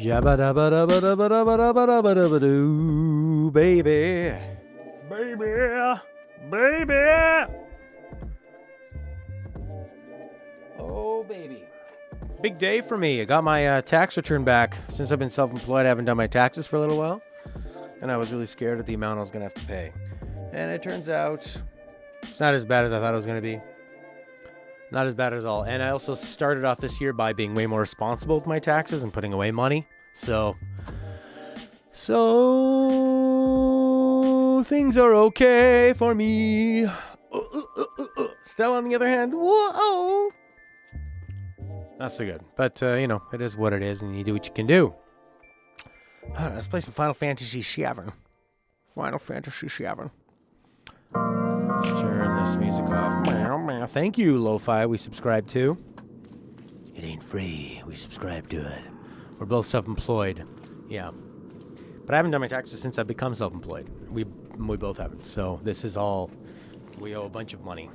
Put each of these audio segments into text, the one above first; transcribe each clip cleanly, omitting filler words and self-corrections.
Yabba-dabba-dabba-dabba-dabba-dabba-dabba-doo, baby. Baby. Baby. Oh, baby. Big day for me. I got my tax return back. Since I've been self-employed, I haven't done my taxes for a little while. And I was really scared at the amount I was going to have to pay. And it turns out it's not as bad as I thought it was going to be. Not as bad at all. And I also started off this year by being way more responsible with my taxes and putting away money. So things are okay for me. Stella, on the other hand, whoa. Not so good. But, it is what it is, and you do what you can do. All right, let's play some Final Fantasy VII. Final Fantasy VII. Let's turn this music off. Thank you, Lo-Fi, we subscribe to. It ain't free. We subscribe to it. We're both self-employed. Yeah. But I haven't done my taxes since I've become self-employed. We both haven't. So this is all... We owe a bunch of money.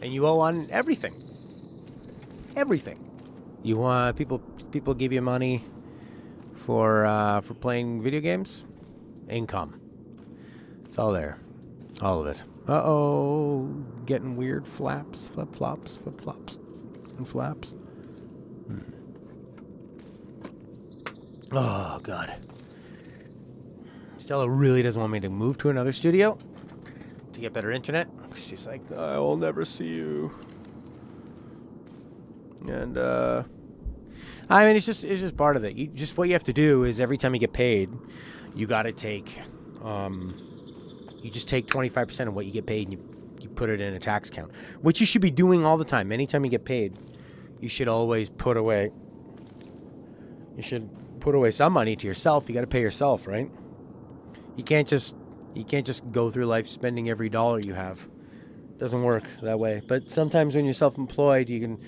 And you owe on everything. Everything. You want... People give you money for playing video games. Income. It's all there. All of it. Uh-oh. Getting weird flaps. Flip-flops. Flip-flops. And flaps. Oh, God. Stella really doesn't want me to move to another studio to get better internet. She's like, I will never see you. And, I mean, it's just part of it. What you have to do is every time you get paid, you got to take, you just take 25% of what you get paid and you put it in a tax account, which you should be doing all the time. Anytime you get paid, you should always put away some money to yourself. You got to pay yourself, right? You can't just go through life spending every dollar you have. It doesn't work that way. But sometimes when you're self-employed, you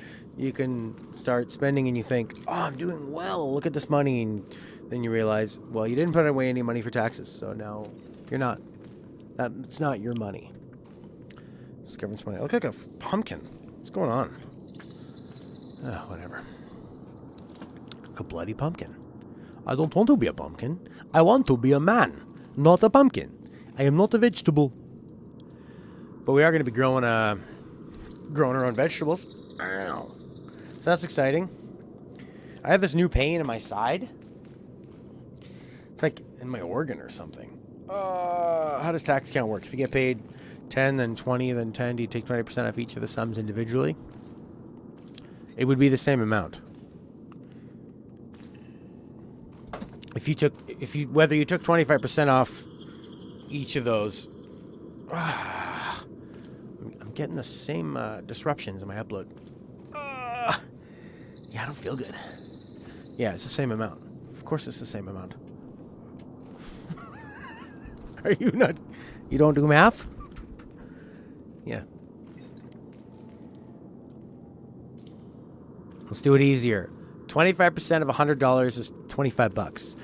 can start spending and you think, oh, I'm doing well. Look at this money. And then you realize, well, you didn't put away any money for taxes. So now you're not. It's not your money. It's government's money. I look like a pumpkin. What's going on? Oh, whatever. Like a bloody pumpkin. I don't want to be a pumpkin. I want to be a man, not a pumpkin. I am not a vegetable. But we are going to be growing our own vegetables. Ow. So that's exciting. I have this new pain in my side. It's like in my organ or something. How does tax account work? If you get paid 10, then 20, then 10, do you take 20% off each of the sums individually? It would be the same amount. Whether you took 25% off each of those, I'm getting the same disruptions in my upload. Yeah, I don't feel good. Yeah, it's the same amount. Of course it's the same amount. Are you not? You don't do math? Yeah. Let's do it easier. 25% of $100 is $25.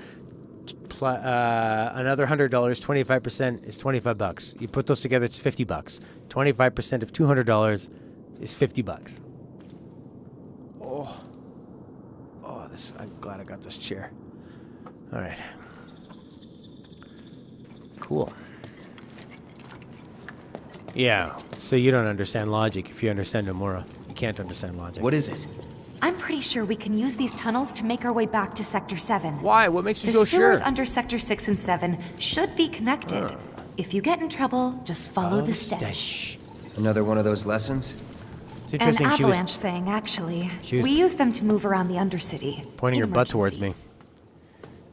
Another $100, 25% is $25. You put those together, it's $50. 25% of $200 is $50. Oh, I'm glad I got this chair. All right. Cool. Yeah, so you don't understand logic. If you understand Nomura, you can't understand logic. What is it? I'm pretty sure we can use these tunnels to make our way back to Sector 7. Why? What makes you so The sure? sewers under Sector 6 and 7 should be connected. If you get in trouble, just follow the stench. Another one of those lessons? It's An interesting. avalanche thing, actually. she was We use them to move around the Undercity. pointing her in butt towards me. emergencies.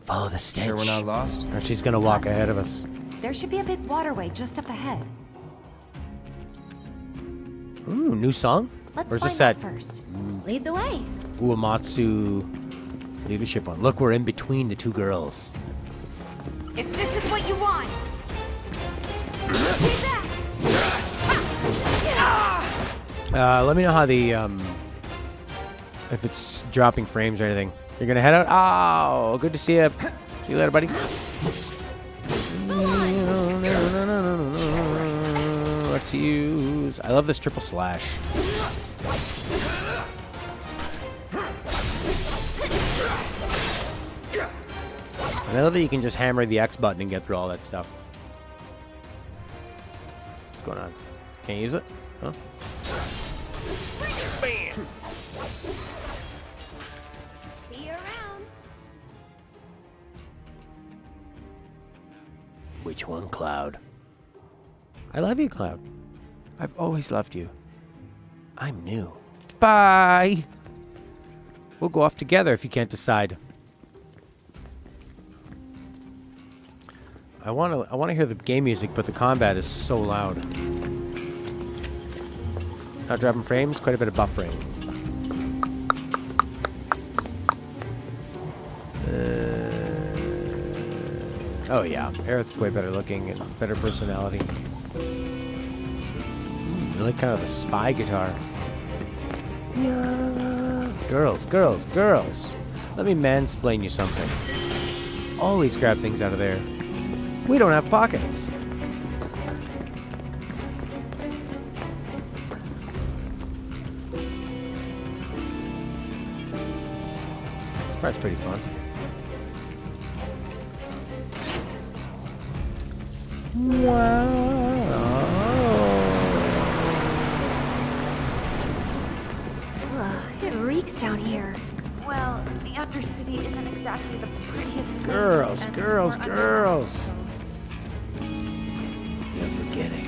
Follow the stench. Sure we're not lost? Or she's gonna walk ahead of us. There should be a big waterway just up ahead. Ooh, new song? Let's Where's find this at? out first. Lead the way. Uematsu leadership one. Look, we're in between the two girls. If this is what you want. Let me know how the if it's dropping frames or anything. You're gonna head out. Oh, good to see you. See you later, buddy. Let's use. I love this triple slash. And I love that you can just hammer the X button and get through all that stuff. What's going on? Can't use it? Huh? Bam! See you around. Which one, Cloud? I love you, Cloud. I've always loved you. I'm new. Bye! We'll go off together if you can't decide. I wanna hear the game music, but the combat is so loud. Not dropping frames, quite a bit of buffering. Oh yeah, Aerith's way better looking and better personality. I like kind of the spy guitar. Yeah. Girls, girls, girls. Let me mansplain you something. Always grab things out of there. We don't have pockets. This part's pretty fun. It reeks down here. Well, the Undercity isn't exactly the prettiest place. Girls, and girls, we're girls. underground, You're forgetting.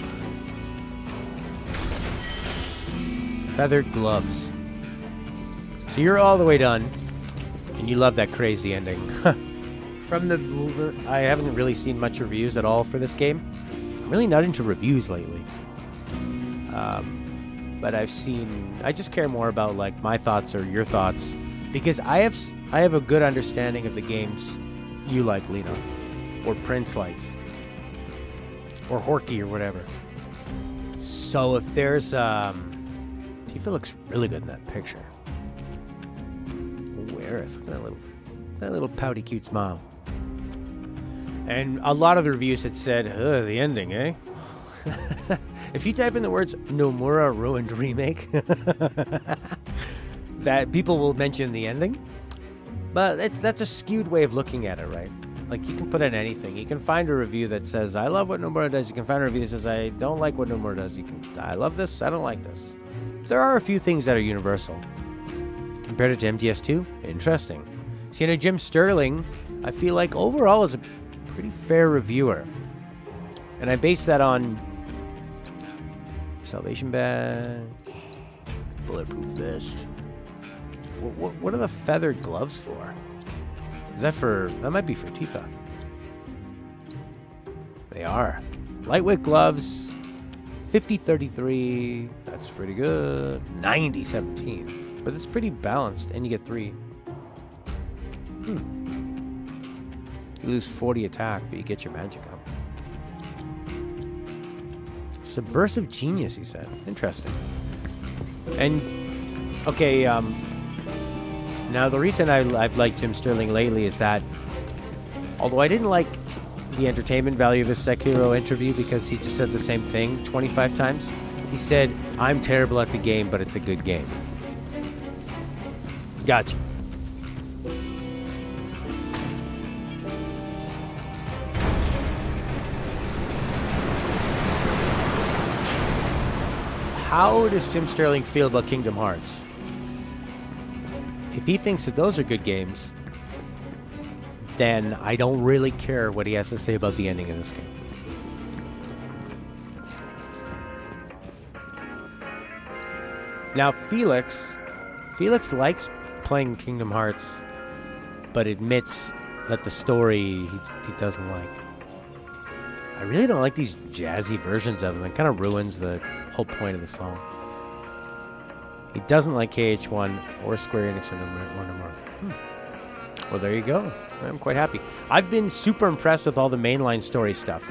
Feathered gloves. So you're all the way done, and you love that crazy ending. From I haven't really seen much reviews at all for this game. I'm really not into reviews lately. But I just care more about like my thoughts or your thoughts, because I have a good understanding of the games you like, Lena, or Prince likes, or Horky or whatever. So if there's Tifa looks really good in that picture. Oh, Aerith, look at that little pouty cute smile. And a lot of the reviews had said, the ending, eh? If you type in the words Nomura ruined remake, that people will mention the ending. But that's a skewed way of looking at it, right? Like, you can put in anything. You can find a review that says, I love what Nomura does. You can find a review that says, I don't like what Nomura does. I love this, I don't like this. There are a few things that are universal. Compared it to MGS2, interesting. See, Jim Sterling, I feel like overall is a pretty fair reviewer. And I base that on Salvation Badge, Bulletproof Vest. What are the feathered gloves for? Is that for... That might be for Tifa. They are. Lightweight gloves. 50-33. That's pretty good. 90-17. But it's pretty balanced, and you get 3. You lose 40 attack, but you get your magic up. Subversive genius, he said. Interesting. And, okay, now the reason I've liked Jim Sterling lately is that, although I didn't like the entertainment value of his Sekiro interview because he just said the same thing 25 times, he said, I'm terrible at the game, but it's a good game. Gotcha. how does Jim Sterling feel about Kingdom Hearts? If he thinks that those are good games, then I don't really care what he has to say about the ending of this game. Now, Felix likes playing Kingdom Hearts, but admits that the story he doesn't like. I really don't like these jazzy versions of them. It kind of ruins the whole point of the song. He doesn't like KH1 or Square Enix or one or more. Well, there you go. I'm quite happy. I've been super impressed with all the mainline story stuff.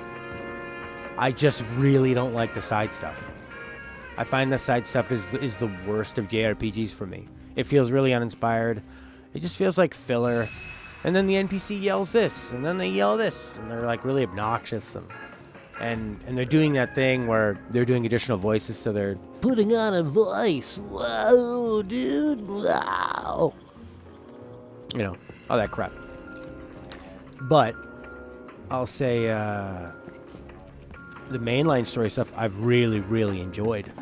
I just really don't like the side stuff. I find the side stuff is the worst of JRPGs for me. It feels really uninspired. It just feels like filler. And then the NPC yells this, and then they yell this, and they're like really obnoxious, and they're doing that thing where they're doing additional voices, so they're putting on a voice. Whoa, dude! Wow! You know, all that crap. But I'll say the mainline story stuff I've really, really enjoyed.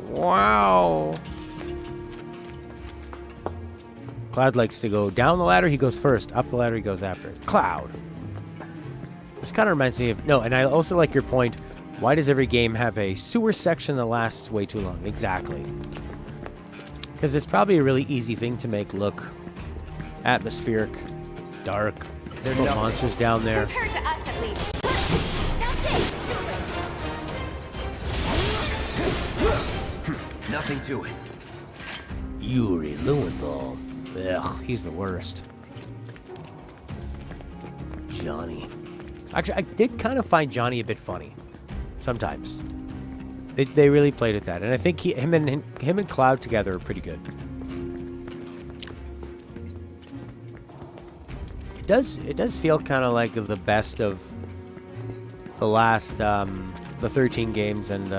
Wow. Cloud likes to go down the ladder, he goes first. Up the ladder, he goes after. Cloud. This kind of reminds me of... No, and I also like your point. Why does every game have a sewer section that lasts way too long? Exactly. Because it's probably a really easy thing to make look atmospheric, dark. There are no monsters down there. Compared to us, at least. That's it. Nothing to it. Yuri Lowenthal. Ugh, he's the worst. Johnny. Actually, I did kind of find Johnny a bit funny. Sometimes. They really played at that. And I think him and Cloud together are pretty good. It does feel kind of like the best of the last the 13 games, and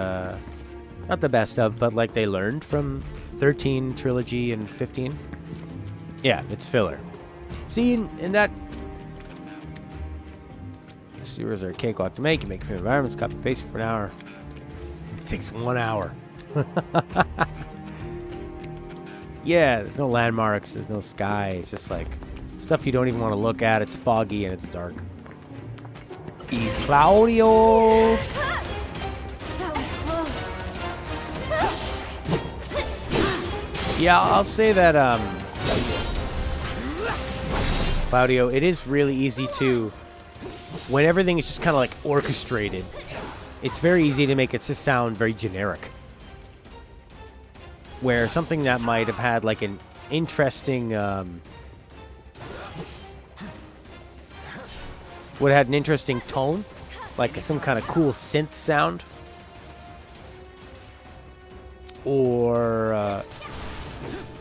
not the best of, but like they learned from 13 trilogy and 15. Yeah, it's filler. See, in that, the sewers are a cakewalk to make. You make from environments, copy paste for an hour. It takes 1 hour. Yeah, there's no landmarks, there's no sky. It's just like stuff you don't even want to look at. It's foggy and it's dark. Easy. Claudio! That was close. Yeah, I'll say that, Claudio, it is really easy to, when everything is just kind of like orchestrated, it's very easy to make it just sound very generic. Where something that might have had like an interesting, would have had an interesting tone, like some kind of cool synth sound, or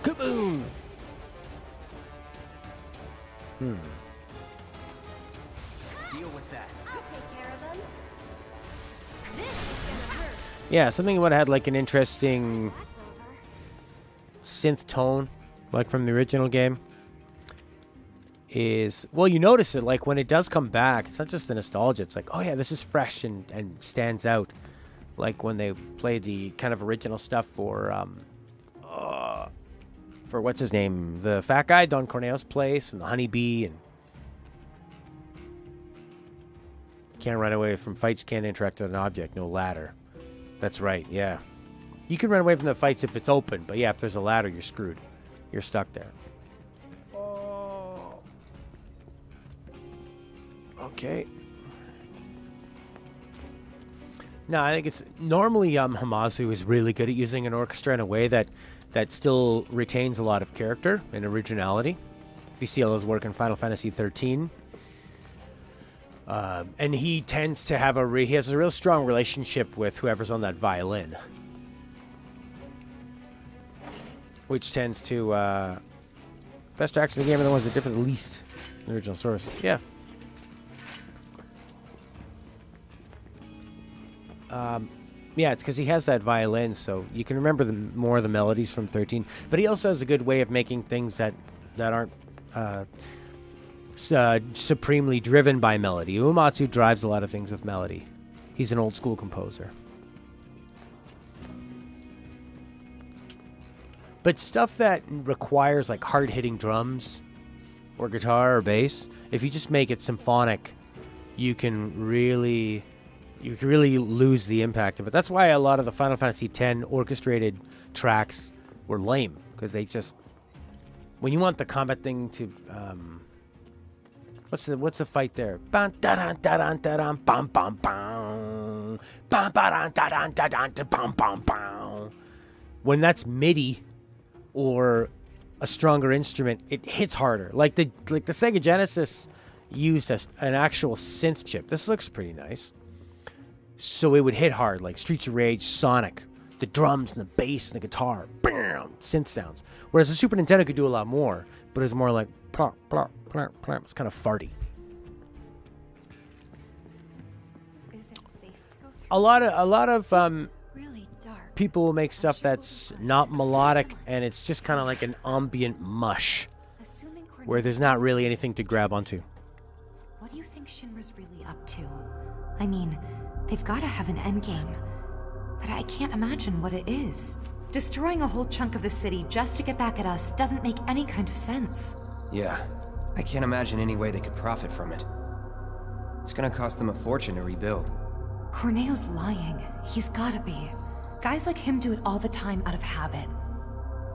kaboom. Deal with that. I'll take care of them. This is gonna hurt. Yeah, something would have had like an interesting That's over. synth tone, like from the original game. Is, well, you notice it like when it does come back. It's not just the nostalgia. It's like, oh yeah, this is fresh and stands out. Like when they played the kind of original stuff for what's his name, the fat guy, Don Corneo's place, and the honeybee, and can't run away from fights. Can't interact with an object. No ladder. That's right. Yeah, you can run away from the fights if it's open, but yeah, if there's a ladder, you're screwed. You're stuck there. Oh. Okay. No, I think it's normally Hamazu is really good at using an orchestra in a way that still retains a lot of character and originality. If you see all his work in Final Fantasy 13, and he tends to have he has a real strong relationship with whoever's on that violin, which tends to best tracks in the game are the ones that differ the least in the original source. Yeah. Yeah, it's because he has that violin, so you can remember more of the melodies from 13. But he also has a good way of making things that aren't supremely driven by melody. Uematsu drives a lot of things with melody. He's an old school composer. But stuff that requires like hard-hitting drums or guitar or bass, if you just make it symphonic, you can really lose the impact of it. That's why a lot of the Final Fantasy X orchestrated tracks were lame, because they just, when you want the combat thing to what's the fight there? When that's MIDI or a stronger instrument, it hits harder. Like the Sega Genesis used an actual synth chip. This looks pretty nice. So it would hit hard, like Streets of Rage, Sonic, the drums and the bass and the guitar, bam, synth sounds. Whereas the Super Nintendo could do a lot more, but it's more like plop, plop, plop, plop. It's kind of farty. Is it safe to go through? A lot of Really dark. people will make stuff that's not melodic, and it's just kind of like an ambient mush, Assuming where there's not really anything to grab onto. What do you think Shinra's really up to? I mean, they've got to have an endgame. But I can't imagine what it is. Destroying a whole chunk of the city just to get back at us doesn't make any kind of sense. Yeah, I can't imagine any way they could profit from it. It's gonna cost them a fortune to rebuild. Corneo's lying. He's gotta be. Guys like him do it all the time out of habit.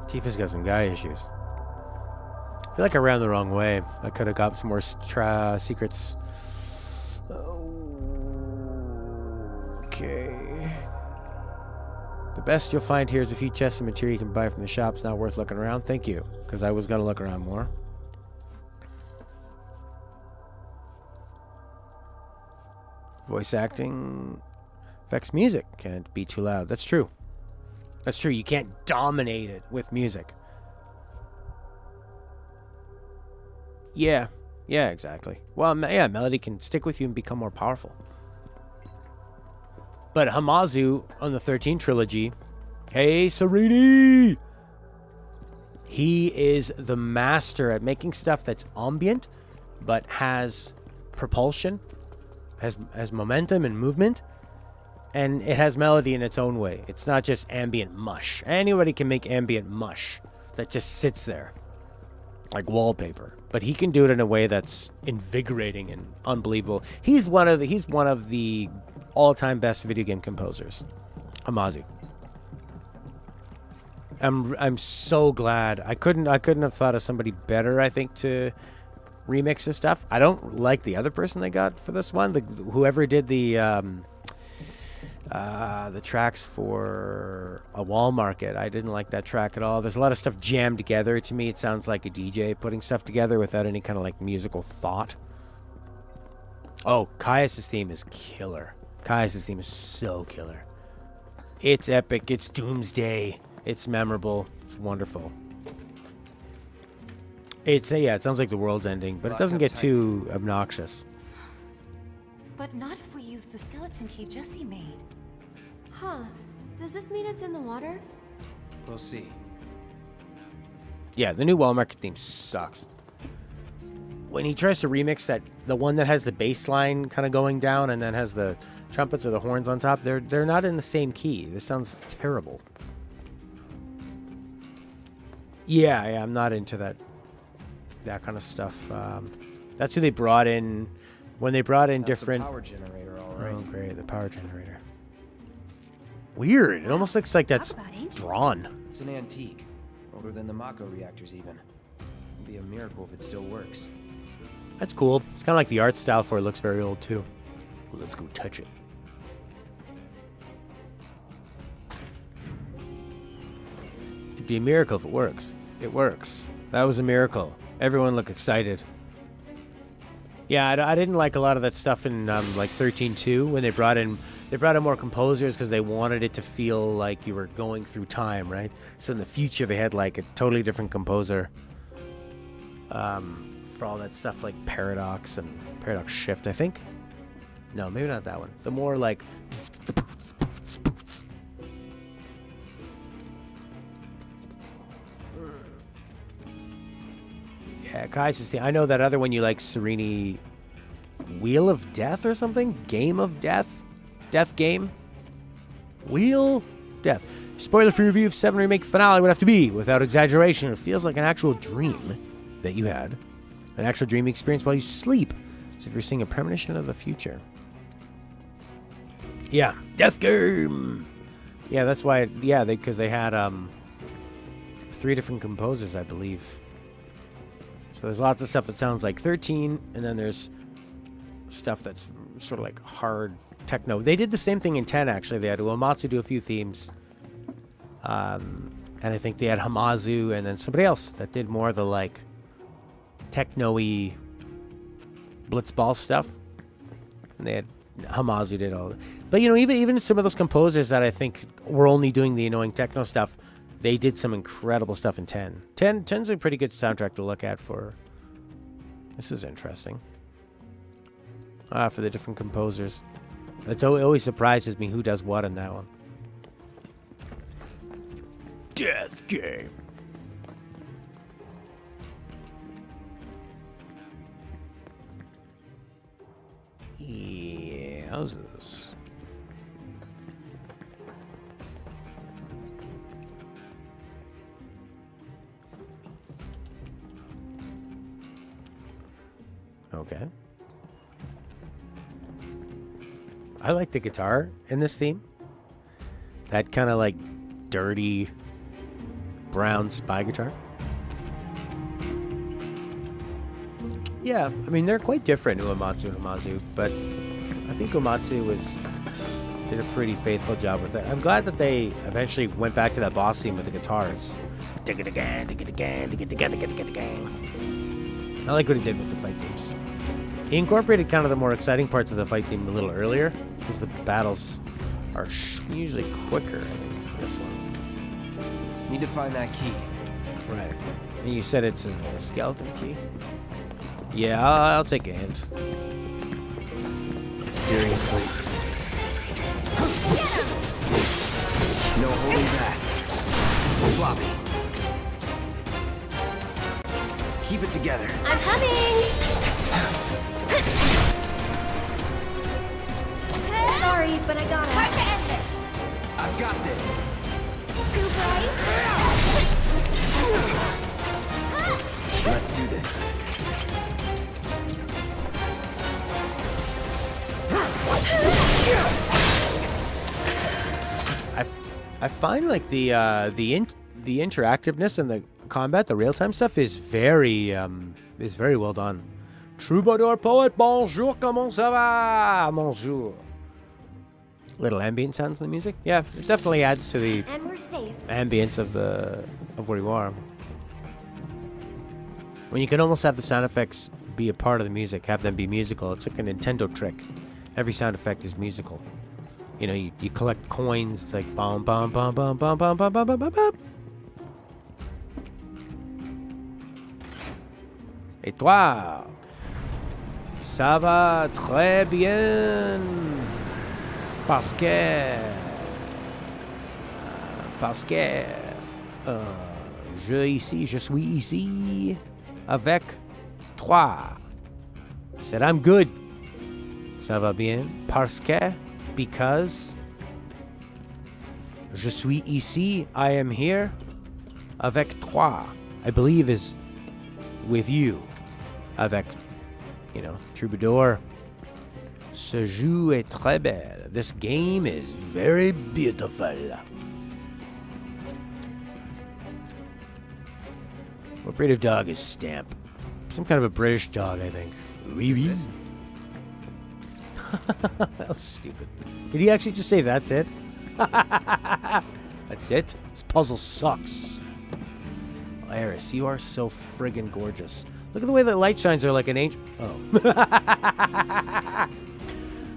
Tifa's got some guy issues. I feel like I ran the wrong way. I could have got some more secrets. Okay. The best you'll find here is a few chests of material you can buy from the shops. Not worth looking around. Thank you, because I was going to look around more. Voice acting affects music. Can't be too loud. That's true. That's true. You can't dominate it with music. Yeah. Yeah, exactly. Well, yeah, melody can stick with you and become more powerful. But Hamazu on the 13 trilogy, hey, Serini! He is the master at making stuff that's ambient, but has propulsion, has momentum and movement, and it has melody in its own way. It's not just ambient mush. Anybody can make ambient mush that just sits there like wallpaper, but he can do it in a way that's invigorating and unbelievable. He's one of the all-time best video game composers, Hamazu. I'm so glad. I couldn't have thought of somebody better, I think, to remix this stuff. I don't like the other person they got for this one. Whoever did the tracks for A Wall Market. I didn't like that track at all. There's a lot of stuff jammed together. To me, it sounds like a DJ putting stuff together without any kind of like musical thought. Oh, Caius' theme is killer. Caius' theme is so killer. It's epic. It's doomsday. It's memorable. It's wonderful. It sounds like the world's ending, but it doesn't get too obnoxious. But not if we use the skeleton key Jesse made. Huh. Does this mean it's in the water? We'll see. Yeah, the new Wall Market theme sucks. When he tries to remix the one that has the bass line kind of going down and then has the trumpets or the horns on top, they're not in the same key. This sounds terrible. Yeah, I'm not into that kind of stuff. That's who they brought in when they brought in different. That's a power generator, all right. Oh, great, the power generator. Weird. It almost looks like that's drawn. It's an antique, older than the Mako reactors even. It'd be a miracle if it still works. That's cool. It's kind of like the art style for it looks very old too. Well, let's go touch it. It'd be a miracle if it works. It works. That was a miracle. Everyone looked excited. Yeah, I didn't like a lot of that stuff in like 13.2 when they brought in more composers because they wanted it to feel like you were going through time, right? So in the future they had like a totally different composer for all that stuff like Paradox and Paradox Shift, I think. No, maybe not that one. The more like yeah, Kai's theme. I know that other one you like, Serene. Wheel of Death or something? Game of Death? Death Game? Wheel? Death. Spoiler-free review of 7 Remake finale would have to be, without exaggeration, it feels like an actual dream that you had. An actual dream experience while you sleep. As if you're seeing a premonition of the future. Yeah. Death Game! Yeah, that's why, because they had 3 different composers, I believe. So there's lots of stuff that sounds like 13, and then there's stuff that's sort of like hard techno. They did the same thing in 10, actually. They had Uematsu do a few themes. And I think they had Hamazu and then somebody else that did more of the like techno-y blitzball stuff. And they had Hamazu did all of it. But, you know, even some of those composers that I think were only doing the annoying techno stuff, they did some incredible stuff in 10. 10's a pretty good soundtrack to look at for... This is interesting. For the different composers. It always surprises me who does what in that one. Death Game. Yeah, how's this? Okay. I like the guitar in this theme. That kind of like dirty brown spy guitar. Yeah, I mean, they're quite different, Uematsu and Hamazu, but I think Uematsu did a pretty faithful job with it. I'm glad that they eventually went back to that boss theme with the guitars. I like what he did with the fight themes. He incorporated kind of the more exciting parts of the fight theme a little earlier, because the battles are usually quicker, I think, this one. Need to find that key. Right. And you said it's a skeleton key? Yeah, I'll take a hint. Seriously. No holding back. Floppy. Keep it together. I'm coming! Sorry, but I gotta. Time to end this! I've got this. Too bright? Let's do this. I find like the interactiveness and the combat, the real-time stuff is very well done. Troubadour poet, bonjour, comment ça va? Bonjour. Little ambient sounds in the music. Yeah, it definitely adds to the And we're safe. ambience of where you are. When you can almost have the sound effects be a part of the music, have them be musical. It's like a Nintendo trick. Every sound effect is musical. You know, you collect coins. It's like bum bum bum bum bum bum bum bum bum bum bum. Et toi? Ça va très bien. Parce que je suis ici avec toi. He said, I'm good. Ça va bien. Parce que, because je suis ici, I am here avec toi. I believe is with you. Avec, you know, Troubadour. Ce jeu est très belle. This game is very beautiful. What breed of dog is Stamp? Some kind of a British dog, I think. Oui, oui. That was stupid. Did he actually just say that's it? That's it? This puzzle sucks. Iris, you are so friggin' gorgeous. Look at the way the light shines are like an angel. Oh.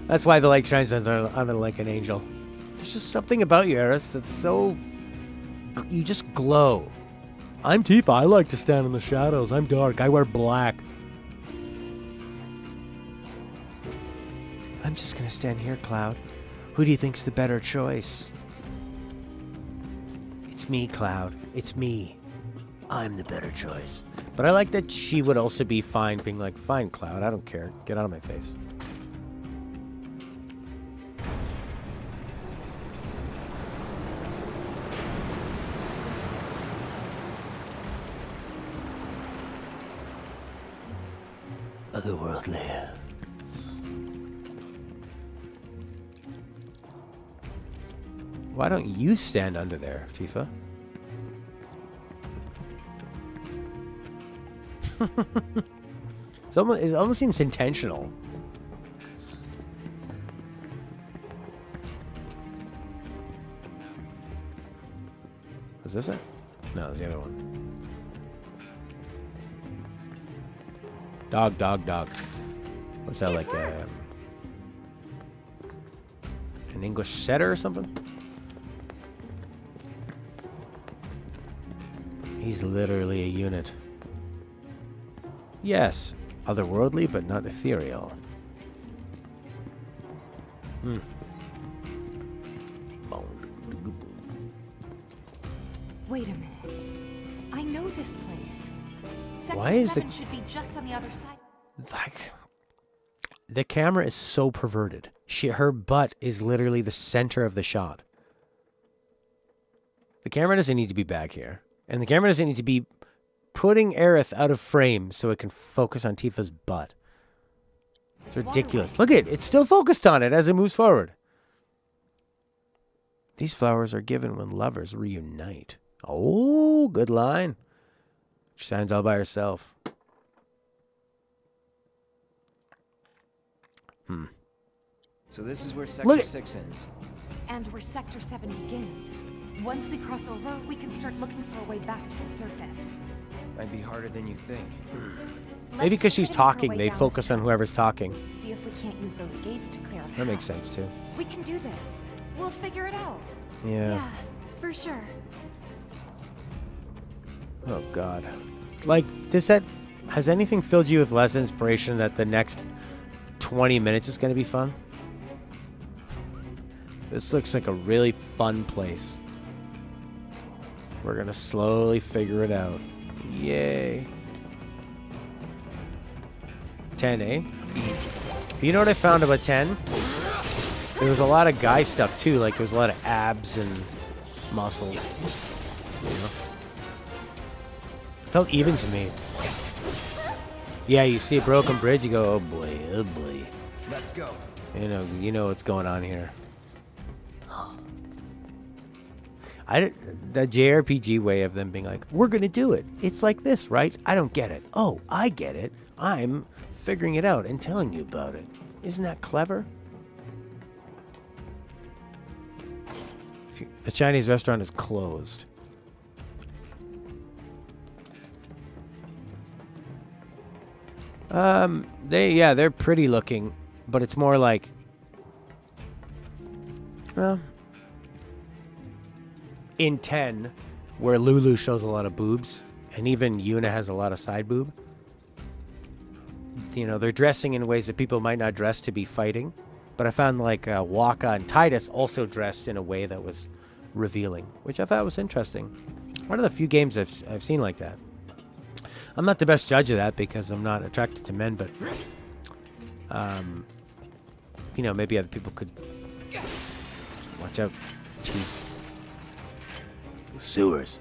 That's why the light shines on her like an angel. There's just something about you, Eris, that's so... You just glow. I'm Tifa. I like to stand in the shadows. I'm dark. I wear black. I'm just gonna stand here, Cloud. Who do you think's the better choice? It's me, Cloud. It's me. I'm the better choice. But I like that she would also be fine being like, fine, Cloud, I don't care. Get out of my face. Otherworldly. Why don't you stand under there, Tifa? It almost seems intentional. Is this it? No, it's the other one. Dog, dog, dog. What's that, like an English setter or something? He's literally a unit. Yes, otherworldly, but not ethereal. Hmm. Wait a minute. I know this place. Sector Why is 7 should be just on the other side. Like, the camera is so perverted. Her butt is literally the center of the shot. The camera doesn't need to be back here. And the camera doesn't need to be putting Aerith out of frame so it can focus on Tifa's butt. It's ridiculous. Look at it. It's still focused on it as it moves forward. These flowers are given when lovers reunite. Oh, good line. She shines all by herself. So this is where Sector 6 ends. And where Sector 7 begins. Once we cross over, we can start looking for a way back to the surface. Might be harder than you think. Maybe because she's talking, they focus on whoever's talking. See if we can't use those gates to clear a path. That makes sense, too. We can do this. We'll figure it out. Yeah. For sure. Oh, God. Like, has anything filled you with less inspiration that the next 20 minutes is going to be fun? This looks like a really fun place. We're going to slowly figure it out. Yay. 10, eh? Easy. You know what I found about 10? There was a lot of guy stuff, too. Like, there was a lot of abs and muscles. You know? Felt even to me. Yeah, you see a broken bridge, you go, oh boy, oh boy. Let's go. You know what's going on here. That JRPG way of them being like, we're gonna do it. It's like this, right? I don't get it. Oh, I get it. I'm figuring it out and telling you about it. Isn't that clever? The Chinese restaurant is closed. They're pretty looking, but it's more like, well, in 10, where Lulu shows a lot of boobs, and even Yuna has a lot of side boob. You know, they're dressing in ways that people might not dress to be fighting, but I found like Waka and Tidus also dressed in a way that was revealing, which I thought was interesting. One of the few games I've seen like that. I'm not the best judge of that because I'm not attracted to men, but you know, maybe other people could. Watch out, Chief. Sewers.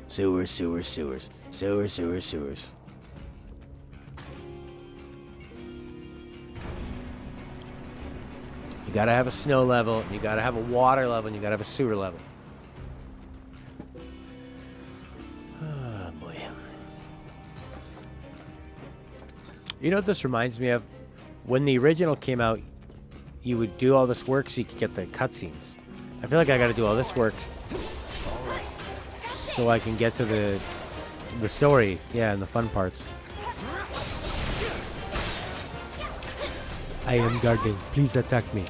You gotta have a snow level, you gotta have a water level, and you gotta have a sewer level. Oh boy. You know what this reminds me of? When the original came out, you would do all this work so you could get the cutscenes. I feel like I gotta do all this work so I can get to the story, yeah, and the fun parts. I am guarding. Please attack me.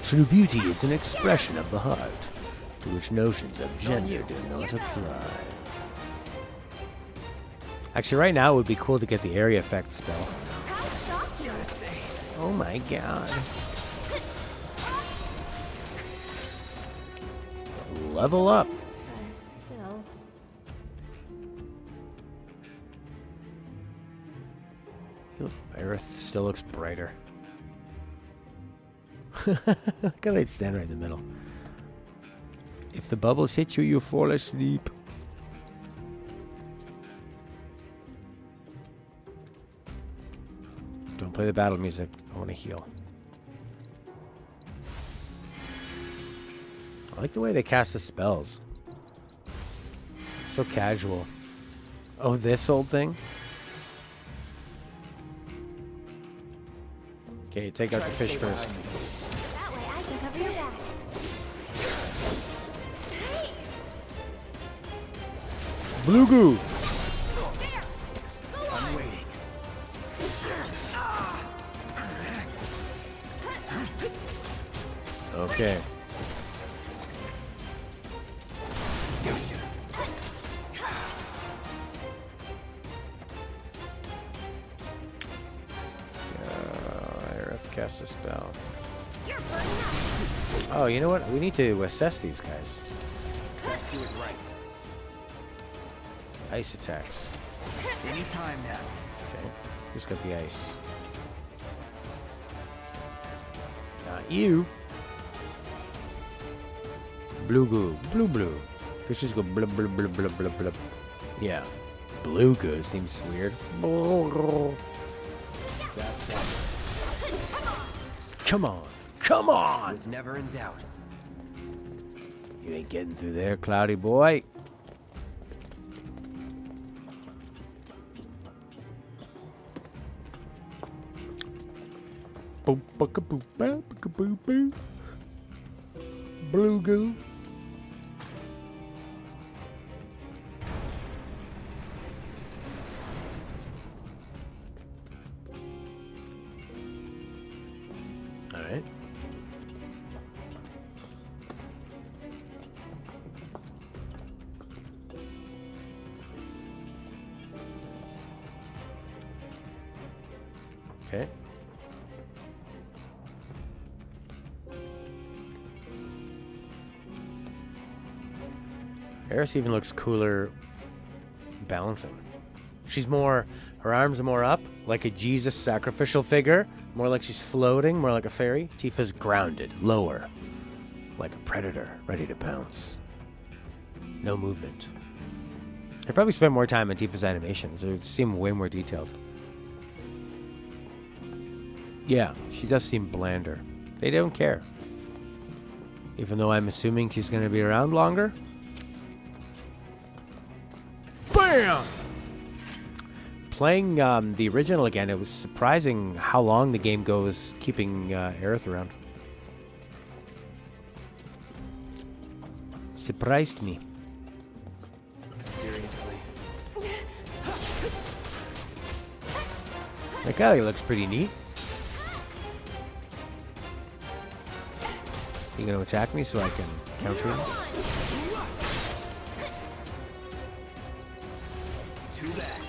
True beauty is an expression of the heart, to which notions of gender do not apply. Actually, right now it would be cool to get the area effect spell. Oh my god. Level up. Earth still looks brighter. Look how they stand right in the middle. If the bubbles hit you, you fall asleep. Don't play the battle music. I want to heal. I like the way they cast the spells. So casual. Oh, this old thing? Okay, take out the fish first. That way I can cover your back. Blue goo! I'm waiting. Okay. Cast a spell. You're burning up. Oh, you know what? We need to assess these guys. Let's do it right. Ice attacks. Anytime now. Okay. Who's got the ice? Not you. Blue goo. Blue. Fishes go blub blub blub blub blub blub. Yeah. Blue goo seems weird. That's that. Come on. Come on. Was never in doubt. You ain't getting through there, cloudy boy. Blue goo. All right. Okay. Eris even looks cooler balancing. She's more, her arms are more up, like a Jesus sacrificial figure. More like she's floating, more like a fairy. Tifa's grounded, lower, like a predator, ready to pounce. No movement. I probably spent more time on Tifa's animations. They seem way more detailed. Yeah, she does seem blander. They don't care. Even though I'm assuming she's going to be around longer. Bam! Playing the original again, it was surprising how long the game goes keeping Aerith around. Surprised me. Seriously. Like, oh, he looks pretty neat. You gonna attack me so I can counter him? Too bad.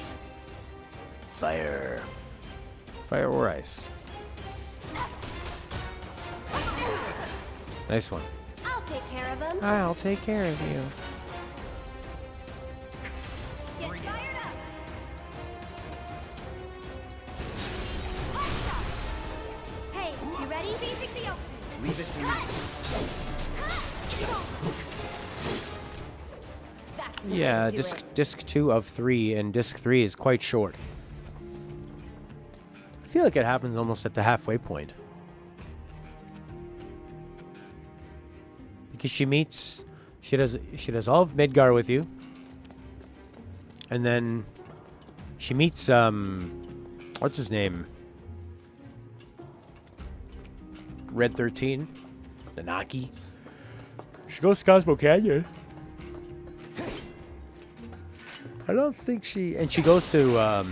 Fire. Fire or ice. Nice one. I'll take care of him. I'll take care of you. Get fired up. Hey, you ready? Seizing the open. Leave it to me. That's the Yeah, way to do it. disc 2 of 3, and disc 3 is quite short. I feel like it happens almost at the halfway point. Because she does all of Midgar with you. And then she meets what's his name? Red 13, Nanaki. She goes to Cosmo Canyon. I don't think she... And she goes to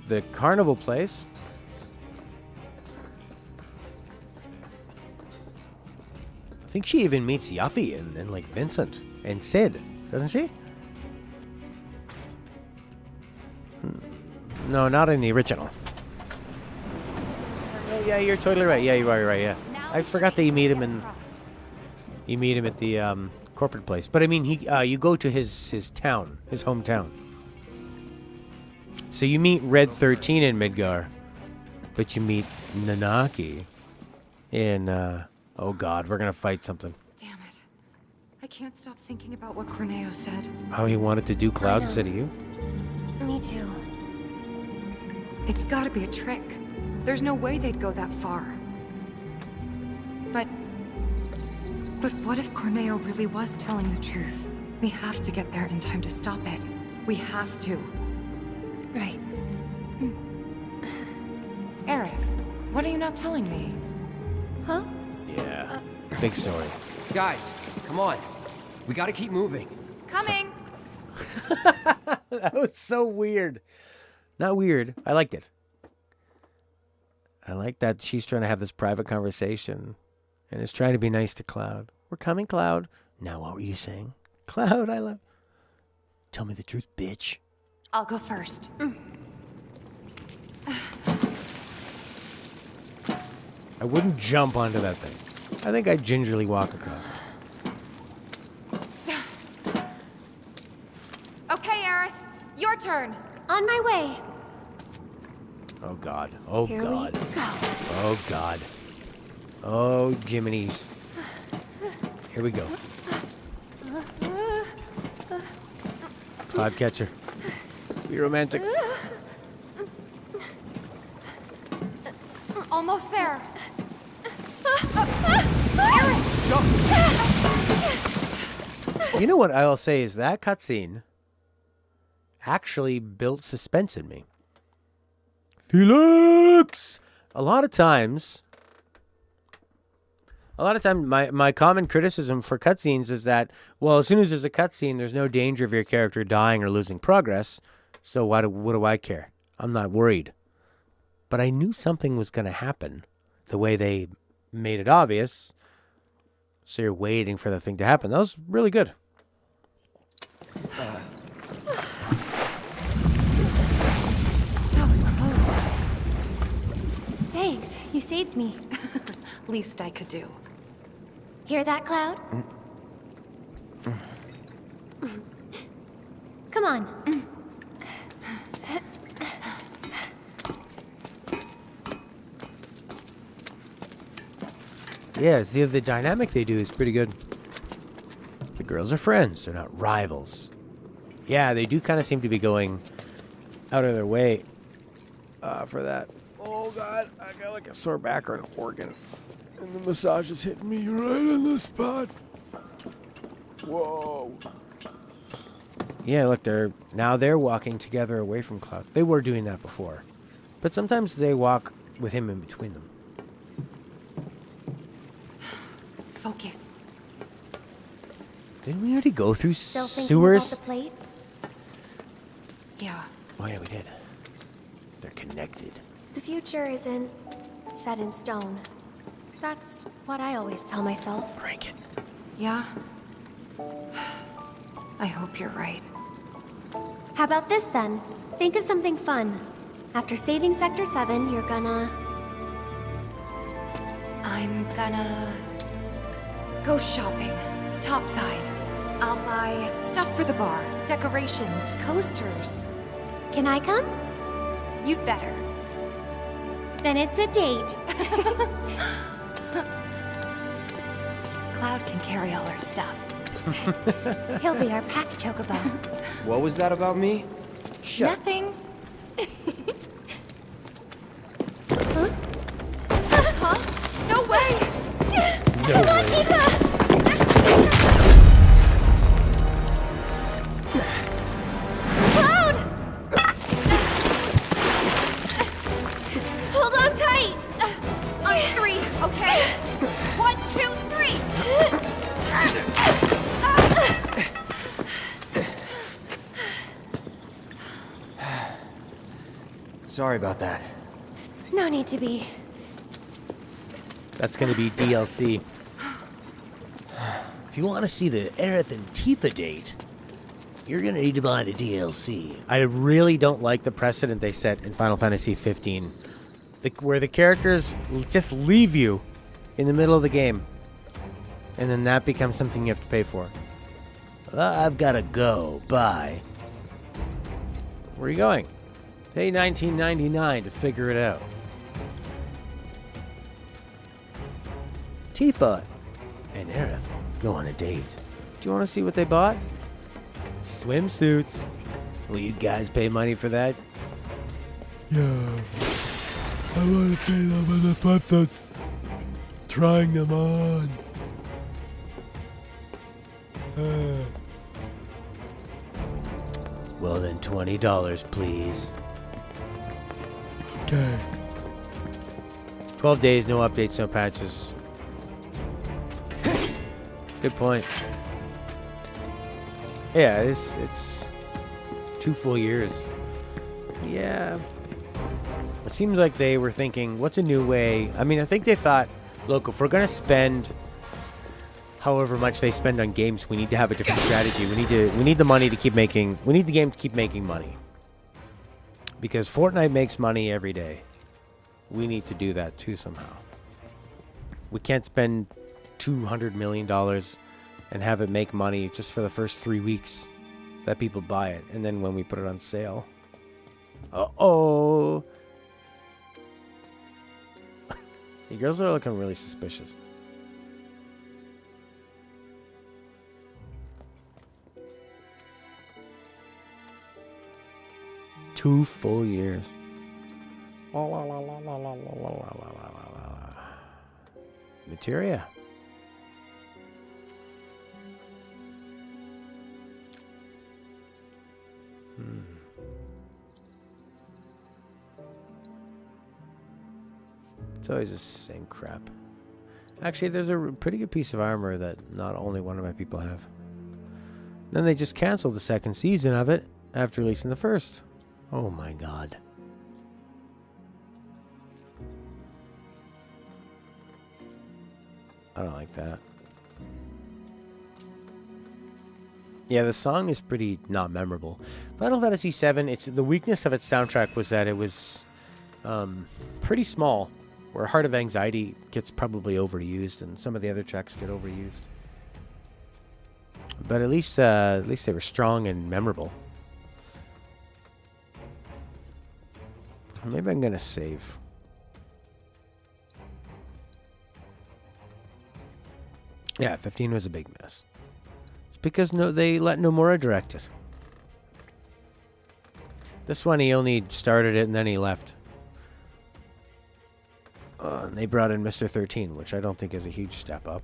the carnival place. I think she even meets Yuffie and like Vincent and Sid, doesn't she? No, not in the original. Yeah, you're totally right. Yeah, you are right. Yeah, Now I we forgot should that you meet him get in... across. You meet him at the corporate place, but I mean, you go to his town, his hometown. So you meet Red 13 in Midgar, but you meet Nanaki in, oh god, we're gonna fight something. Damn it. I can't stop thinking about what Corneo said. How he wanted to do Cloud know. instead of you? Me too. It's gotta be a trick. There's no way they'd go that far. But what if Corneo really was telling the truth? We have to get there in time to stop it. We have to. Right. Aerith, what are you not telling me? Huh? Yeah. Big story. Guys, come on. We gotta keep moving. Coming! That was so weird. Not weird. I liked it. I like that she's trying to have this private conversation and is trying to be nice to Cloud. We're coming, Cloud. Now, what were you saying? Cloud, I love... Tell me the truth, bitch. I'll go first. I wouldn't jump onto that thing. I think I'd gingerly walk across it. Okay, Aerith, your turn. On my way. Oh, God. Oh, Here God. we go. Oh, God. Oh, Jiminy's. Here we go. Cloud catcher. Be romantic. Almost there. You know what I will say is that cutscene actually built suspense in me. Felix! A lot of times, my common criticism for cutscenes is that, well, as soon as there's a cutscene, there's no danger of your character dying or losing progress, so what do I care? I'm not worried. But I knew something was going to happen the way they made it obvious, so you're waiting for the thing to happen. That was really good. That was close. Thanks, you saved me. Least I could do. Hear that, Cloud? Come on. Yeah, the dynamic they do is pretty good. The girls are friends. They're not rivals. Yeah, they do kind of seem to be going out of their way for that. Oh, God. I got like a sore back or an organ. And the massage is hitting me right on the spot. Whoa. Yeah, look, they're walking together away from Cloud. They were doing that before. But sometimes they walk with him in between them. Focus. Didn't we already go through Still thinking sewers? about the plate? Yeah. Oh, yeah, we did. They're connected. The future isn't set in stone. That's what I always tell myself. Crank it. Yeah? I hope you're right. How about this then? Think of something fun. After saving Sector 7, you're gonna... I'm gonna go shopping. Topside. I'll buy stuff for the bar, decorations, coasters. Can I come? You'd better. Then it's a date. Cloud can carry all our stuff. He'll be our pack chocobo. What was that about me? Nothing. Huh? Huh? No way! No way. Tifa! Cloud! Hold on tight! On three, okay? 1, 2, 3! Sorry about that. No need to be. That's going to be DLC. If you want to see the Aerith and Tifa date, you're going to need to buy the DLC. I really don't like the precedent they set in Final Fantasy 15, where the characters just leave you in the middle of the game, and then that becomes something you have to pay for. I've got to go. Bye. Where are you going? Pay $19.99 to figure it out. Tifa and Aerith go on a date. Do you want to see what they bought? Swimsuits. Will you guys pay money for that? Yeah. I want to see them in the swimsuits. Trying them on. Well then, $20, please. Okay. 12 days, no updates, no patches. Good point. Yeah, it's 2 full years. Yeah. It seems like they were thinking, what's a new way? I mean, I think they thought, look, if we're going to spend however much they spend on games, we need to have a different strategy. We need the money to keep making, we need the game to keep making money. Because Fortnite makes money every day. We need to do that too somehow. We can't spend $200 million and have it make money just for the first 3 weeks that people buy it. And then when we put it on sale. Uh-oh. You girls are looking really suspicious. Two full years. Materia. It's always the same crap. Actually, there's a pretty good piece of armor that not only one of my people have. Then they just canceled the second season of it after releasing the first. Oh my god. I don't like that. Yeah, the song is pretty not memorable. Final Fantasy VII, the weakness of its soundtrack was that it was pretty small, where Heart of Anxiety gets probably overused, and some of the other tracks get overused. But at least they were strong and memorable. Maybe I'm gonna save. Yeah, 15 was a big mess. It's because they let Nomura direct it. This one, he only started it and then he left. And they brought in Mr. 13, which I don't think is a huge step up.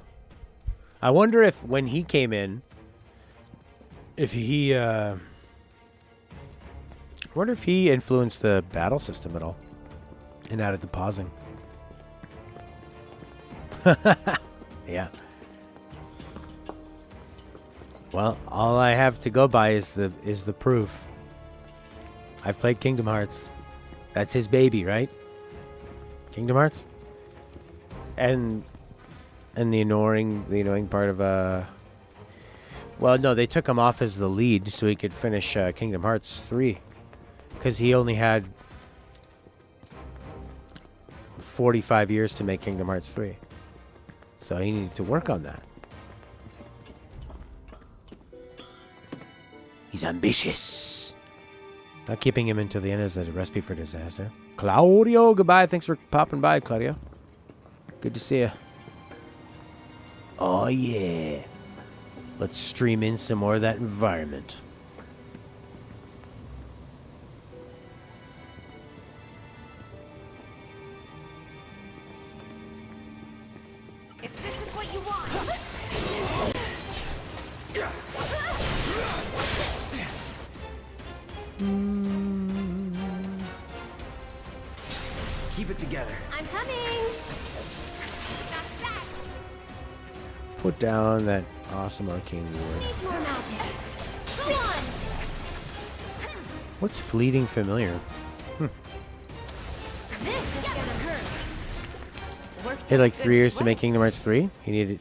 I wonder if when he came in, if he, I wonder if he influenced the battle system at all and added the pausing. Yeah. Well, all I have to go by is the proof. I've played Kingdom Hearts. That's his baby, right? Kingdom Hearts? And the annoying part of well, no, they took him off as the lead so he could finish Kingdom Hearts 3. Because he only had 45 years to make Kingdom Hearts 3. So he needed to work on that. He's ambitious. Not keeping him until the end is a recipe for disaster. Claudio, goodbye. Thanks for popping by, Claudio. Good to see you. Oh, yeah. Let's stream in some more of that environment. If this is what you want. Keep it together. I'm coming. Put down that awesome arcane ward. Needs more magic. Go on. What's fleeting familiar? This is gonna hurt. It had like 3 years to make Kingdom Hearts 3. He needed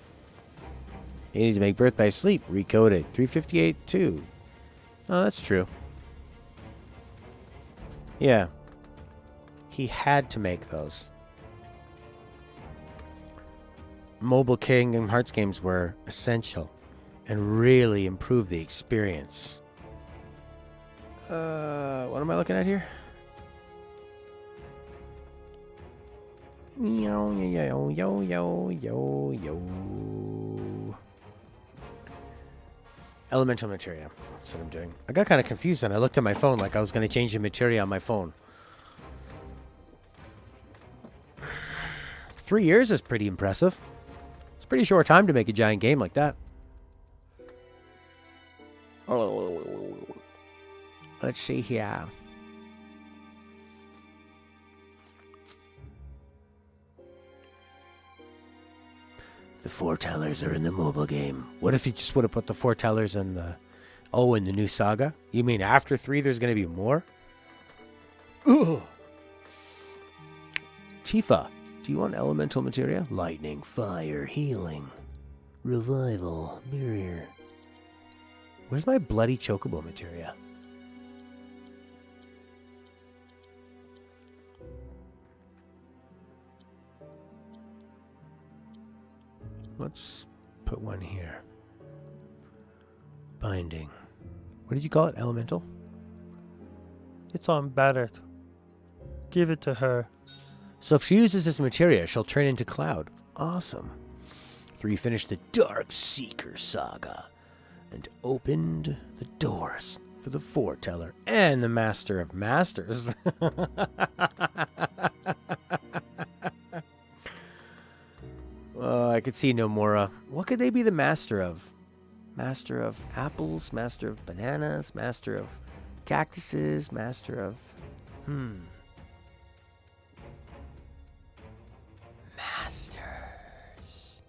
to make Birth by Sleep, recode it. 358 too. Oh, that's true. Yeah. He had to make those. Mobile Kingdom Hearts games were essential and really improved the experience. What am I looking at here? Yo, yo, yo, yo, yo, yo. Elemental materia. That's what I'm doing. I got kind of confused and I looked at my phone like I was going to change the materia on my phone. 3 years is pretty impressive. It's a pretty short time to make a giant game like that. Let's see here. The foretellers are in the mobile game. What if you just would have put the foretellers in the... Oh, in the new saga? You mean after 3 there's going to be more? Ugh. Tifa, do you want elemental materia? Lightning, fire, healing, revival, barrier. Where's my bloody chocobo materia? Let's put one here. Binding. What did you call it? Elemental? It's unbattered. Give it to her. So if she uses this materia, she'll turn into Cloud. Awesome. 3 finished the Dark Seeker saga and opened the doors for the Foreteller and the Master of Masters. I could see Nomura. What could they be the master of? Master of apples, master of bananas, master of cactuses, master of... Masters.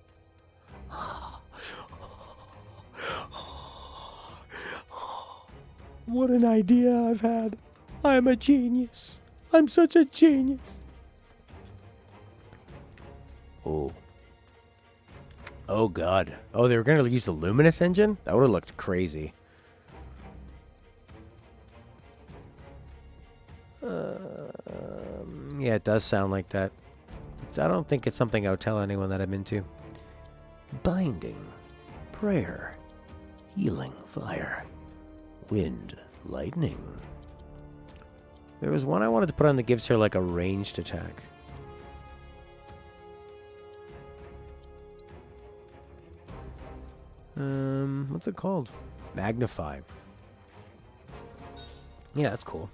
What an idea I've had. I'm a genius. I'm such a genius. Oh. Oh, God. Oh, they were going to use the Luminous engine? That would have looked crazy. Yeah, it does sound like that. I don't think it's something I would tell anyone that I'm into. Binding. Prayer. Healing. Fire. Wind. Lightning. There was one I wanted to put on that gives her like a ranged attack. What's it called? Magnify. Yeah, that's cool.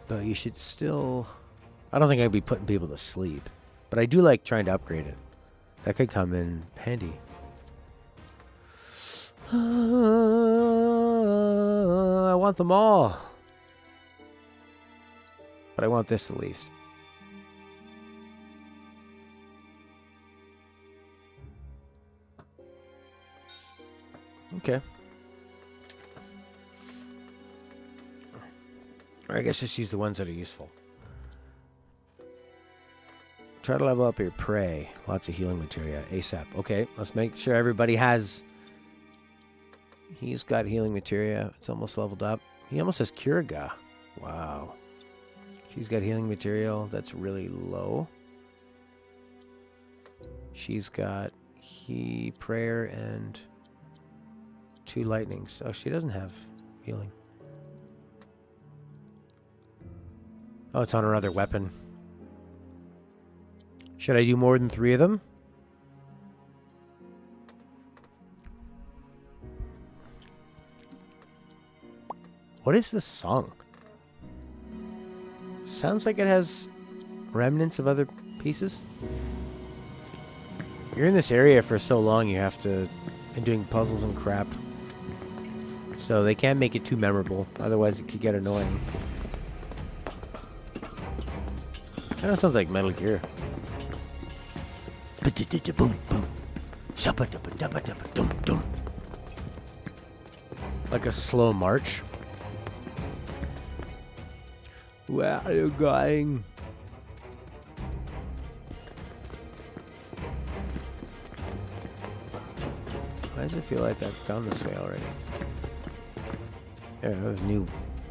But you should still... I don't think I'd be putting people to sleep. But I do like trying to upgrade it. That could come in handy. I want them all. But I want this at least. Okay. Or I guess just use the ones that are useful. Try to level up your prey. Lots of healing materia. ASAP. Okay, let's make sure everybody has... He's got healing materia. It's almost leveled up. He almost has Kiriga. Wow. She's got healing material. That's really low. She's got prayer and 2 lightnings. Oh, she doesn't have healing. Oh, it's on her other weapon. Should I do more than 3 of them? What is this song? Sounds like it has remnants of other pieces. You're in this area for so long, you have to... and doing puzzles and crap. So they can't make it too memorable, otherwise it could get annoying. Kind of sounds like Metal Gear. Like a slow march. Where are you going? Why does it feel like I've gone this way already? There, those new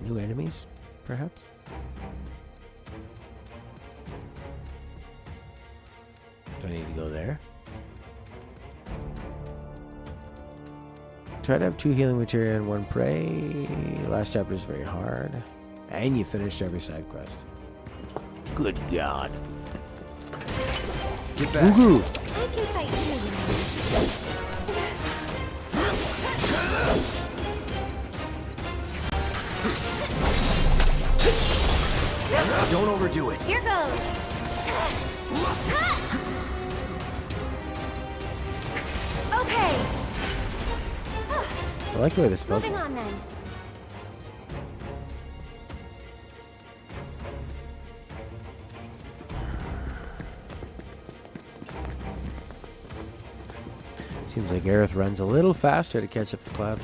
enemies, perhaps? Do I need to go there? Try to have 2 healing materia and 1 prey. Last chapter is very hard. And you finished every side quest. Good God. Get back. Woohoo! I can fight too. Don't overdo it. Here goes. Okay. I like the way this smells. Moving on then. Seems like Aerith runs a little faster to catch up to Cloud.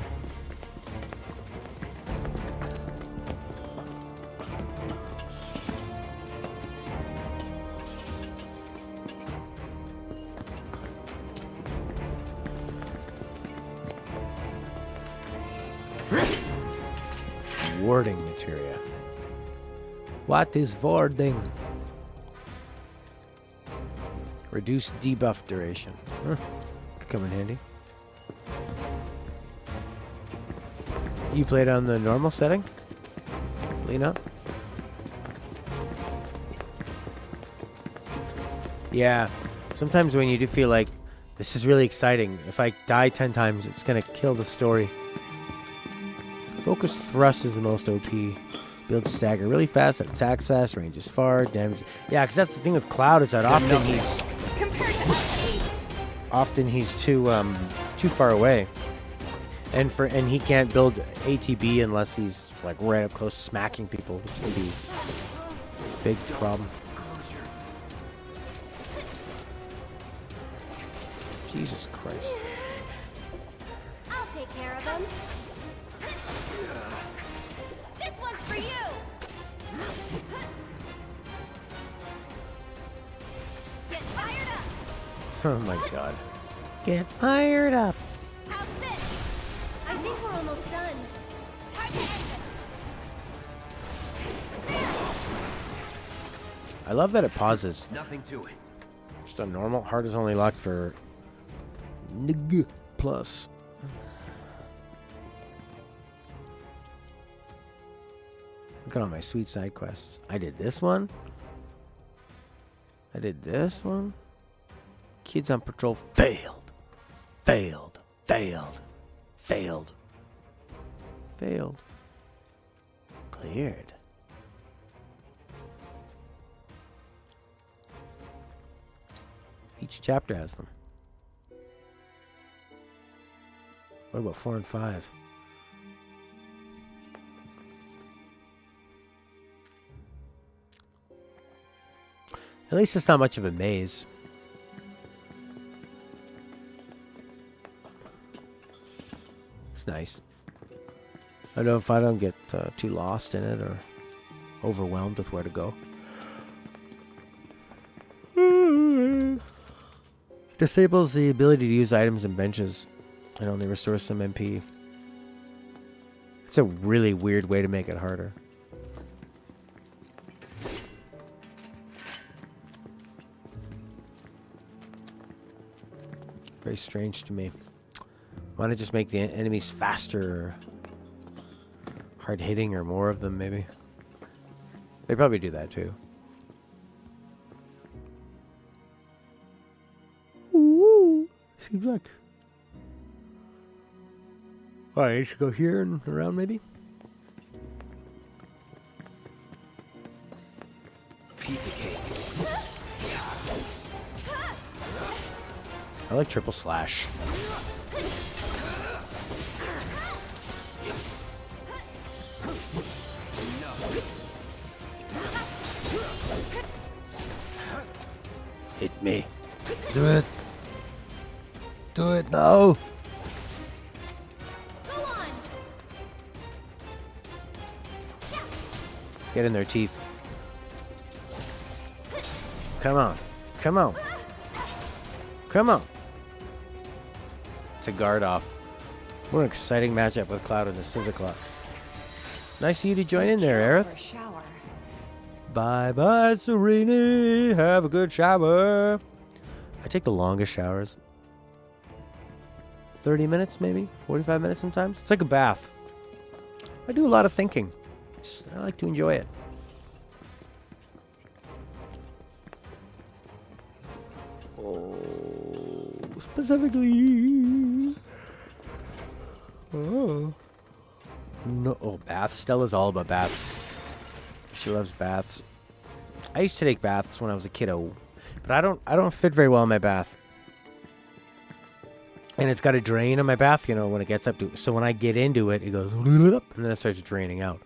Warding materia. What is warding? Reduce debuff duration. Huh. Could come in handy. You played on the normal setting? Lena? Yeah. Sometimes when you do feel like this is really exciting, if I die 10 times, it's gonna kill the story. Focus thrust is the most OP. Builds stagger really fast, attacks fast, ranges far, damage. Yeah, because that's the thing with Cloud is that often he's too far away, and he can't build ATB unless he's like right up close, smacking people, which can be a big problem. Jesus Christ. I'll take care of them. This one's for you. Get fired up. Oh my God. Get fired up. How's this? I think we're almost done. Time to end this. I love that it pauses. Nothing to it. Just on normal. Hard is only locked for NG plus. Look at all my sweet side quests. I did this one. I did this one. Kids on patrol failed. Failed. Failed. Failed. Failed. Cleared. Each chapter has them. What about 4 and 5? At least it's not much of a maze. It's nice. I don't know if I don't get too lost in it or overwhelmed with where to go. Disables the ability to use items and benches and only restores some MP. It's a really weird way to make it harder. Very strange to me. Why not just make the enemies faster or hard hitting or more of them maybe? They probably do that too. Ooh, seems like. Alright, I should go here and around maybe? Piece of cake. I like triple slash. Hit me. Do it. Do it now. Go on. Get in their teeth. Come on. Come on. Come on. It's a guard off. What an exciting matchup with Cloud and the Scissor Clock. Nice of you to join in there, For a Aerith. shower. Bye-bye, Serene. Have a good shower. I take the longest showers. 30 minutes, maybe? 45 minutes sometimes. It's like a bath. I do a lot of thinking. I like to enjoy it. Oh, specifically. Oh. No. Oh, baths. Stella's all about baths. She loves baths. I used to take baths when I was a kiddo, but I don't fit very well in my bath. And it's got a drain on my bath, you know, when it gets up to it. So when I get into it, it goes and then it starts draining out.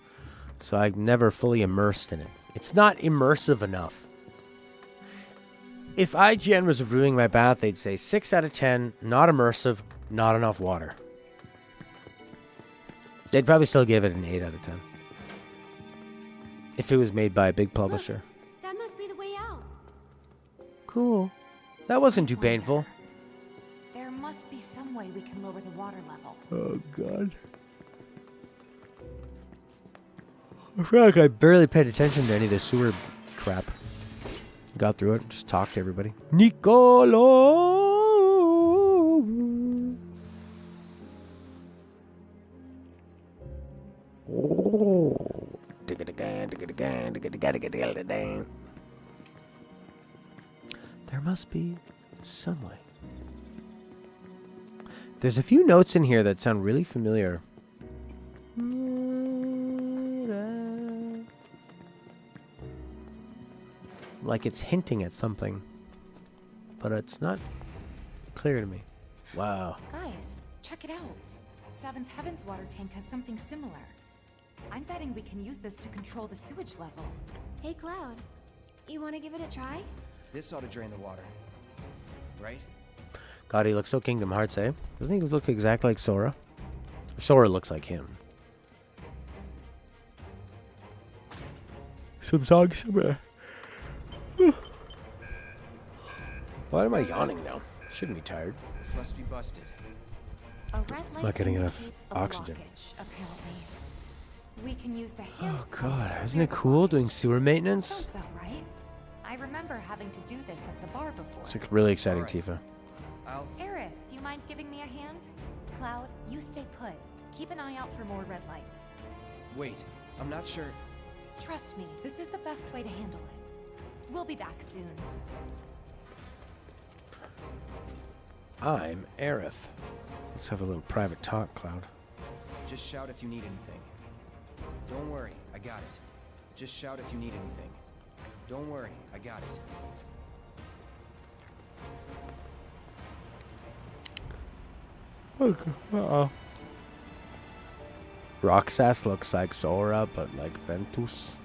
So I'm never fully immersed in it. It's not immersive enough. If IGN was reviewing my bath, they'd say 6 out of 10, not immersive, not enough water. They'd probably still give it an 8 out of 10. If it was made by a big publisher. Look, that must be the way out. Cool. That wasn't too painful. There must be some way we can lower the water level. Oh, God. I feel like I barely paid attention to any of the sewer crap. Got through it, just talked to everybody. Nicolo! There must be some way. There's a few notes in here that sound really familiar. Like it's hinting at something, but it's not clear to me. Wow. Guys, check it out. Seventh Heaven's water tank has something similar. I'm betting we can use this to control the sewage level. Hey, Cloud. You want to give it a try? This ought to drain the water. Right? God, he looks so Kingdom Hearts, eh? Doesn't he look exactly like Sora? Sora looks like him. Some songs somewhere. Why am I yawning now? Shouldn't be tired. Must be busted. A red light Not getting enough indicates a oxygen. blockage, apparently. We can use the hand Oh pump God, to isn't clear it the cool blockage. doing sewer Sounds maintenance? about right. I remember having to do this at the bar before. It's like really exciting, Alright. Tifa. I'll... Aerith, you mind giving me a hand? Cloud, you stay put. Keep an eye out for more red lights. Wait, I'm not sure... Trust me, this is the best way to handle it. We'll be back soon. I'm Aerith. Let's have a little private talk, Cloud. Just shout if you need anything. Don't worry, I got it. Just shout if you need anything. Don't worry, I got it. Okay. Uh-oh. Roxas looks like Sora, but like Ventus.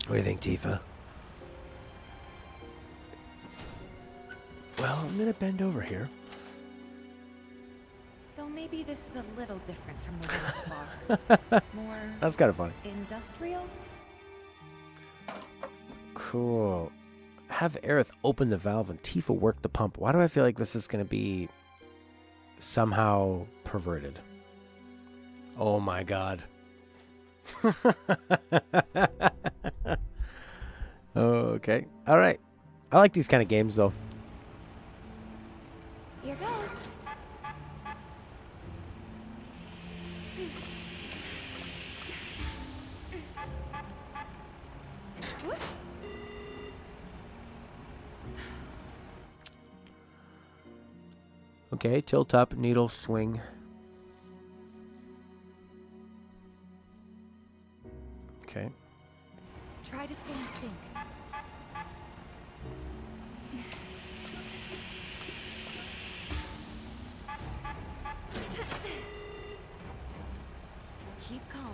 What do you think, Tifa? Well, I'm gonna bend over here. So maybe this is a little different from the one at the bar. More That's kind of funny. industrial? Cool. Have Aerith open the valve and Tifa work the pump. Why do I feel like this is gonna be somehow perverted? Oh my God. Okay. All right. I like these kind of games, though. Here goes. Whoops. Okay, tilt up, needle, swing. Okay. Try to stay in sync. Keep calm.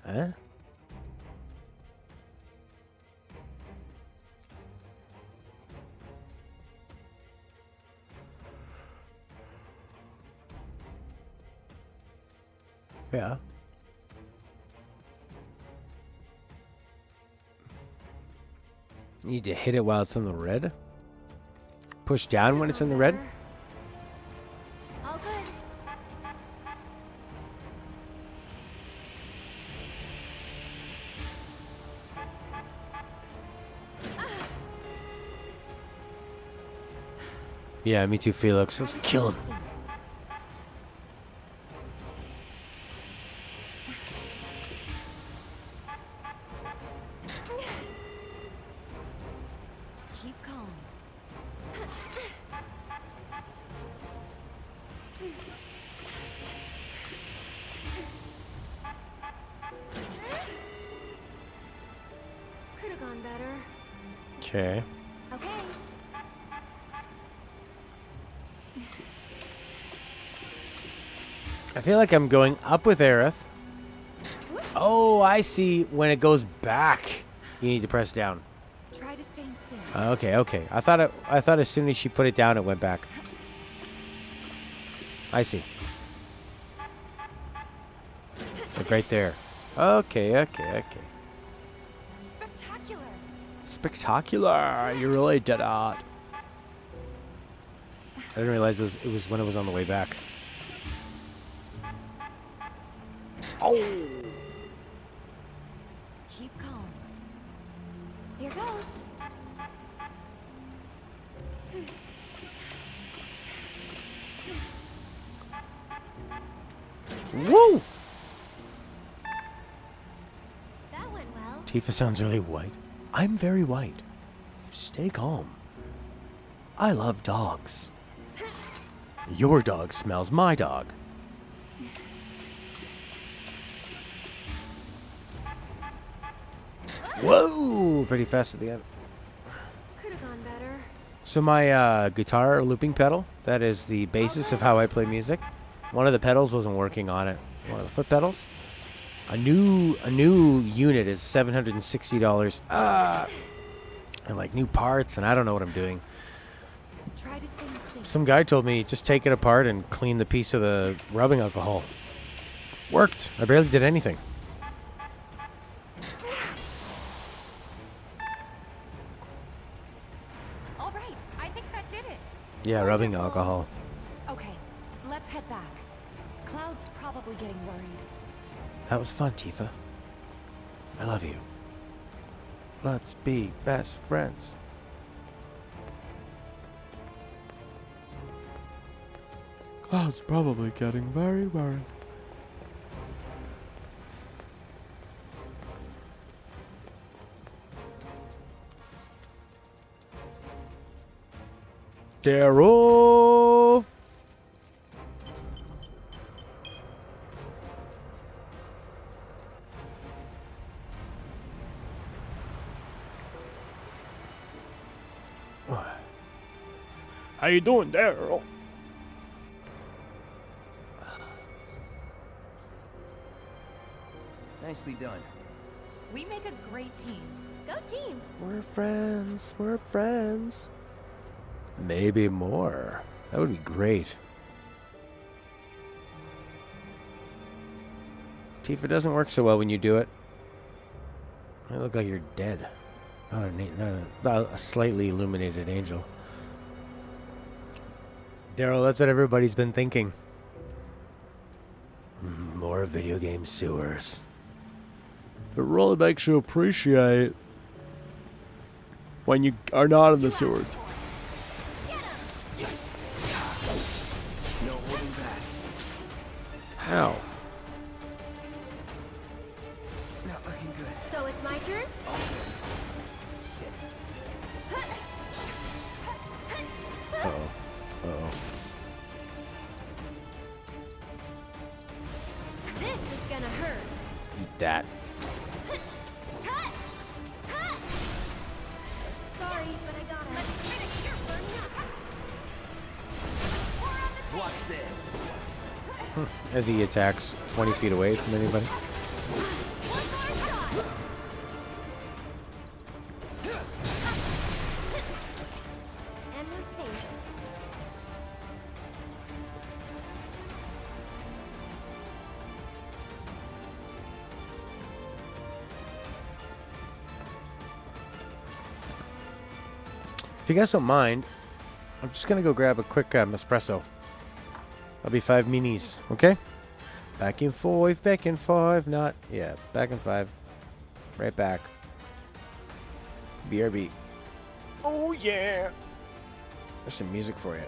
Huh? Yeah. Need to hit it while it's in the red? Push down when it's in the red? All good. Yeah, me too, Felix. Let's kill him. Keep calm. Could have gone better. Okay. Okay. I feel like I'm going up with Aerith. Oh, I see. When it goes back, you need to press down. Try to stay in sync. Okay, okay. I thought as soon as she put it down, it went back. I see. Like right there. Okay, okay, okay. Spectacular. Spectacular! You really did it. I didn't realize it was when it was on the way back. Oh! Keep calm. Here goes. Woo! That went well. Tifa sounds really white. I'm very white. Stay calm. I love dogs. Your dog smells my dog. Whoa! Pretty fast at the end. Could have gone better. So my guitar looping pedal, that is the basis of how I play music. One of the pedals wasn't working on it. One of the foot pedals. A new unit is $760. And like new parts, and I don't know what I'm doing. Try to stay in sync. Some guy told me just take it apart and clean the piece of the rubbing alcohol. Worked. I barely did anything. All right, I think that did it. Yeah, rubbing alcohol. Okay, let's head back. Cloud's probably getting worried. That was fun, Tifa. I love you. Let's be best friends. Cloud's probably getting very worried. Daryl! How you doing, Daryl? Nicely done. We make a great team. Go team. We're friends. We're friends. Maybe more. That would be great. Tifa doesn't work so well when you do it. You look like you're dead. Not a slightly illuminated angel. Daryl, that's what everybody's been thinking. More video game sewers. It really makes you appreciate when you are not in the sewers. No holding back. How? Not looking good. So it's my turn? Uh-oh. Uh-oh. This is gonna hurt. Eat that. Sorry, but I gotta. Let's finish your burning up. Watch this. As he attacks 20 feet away from anybody. And we're safe. If you guys don't mind, I'm just gonna go grab a quick espresso. That'll be 5 minis, okay? Back in 5, not, yeah, back in 5. Right back. BRB. Oh, yeah. There's some music for you.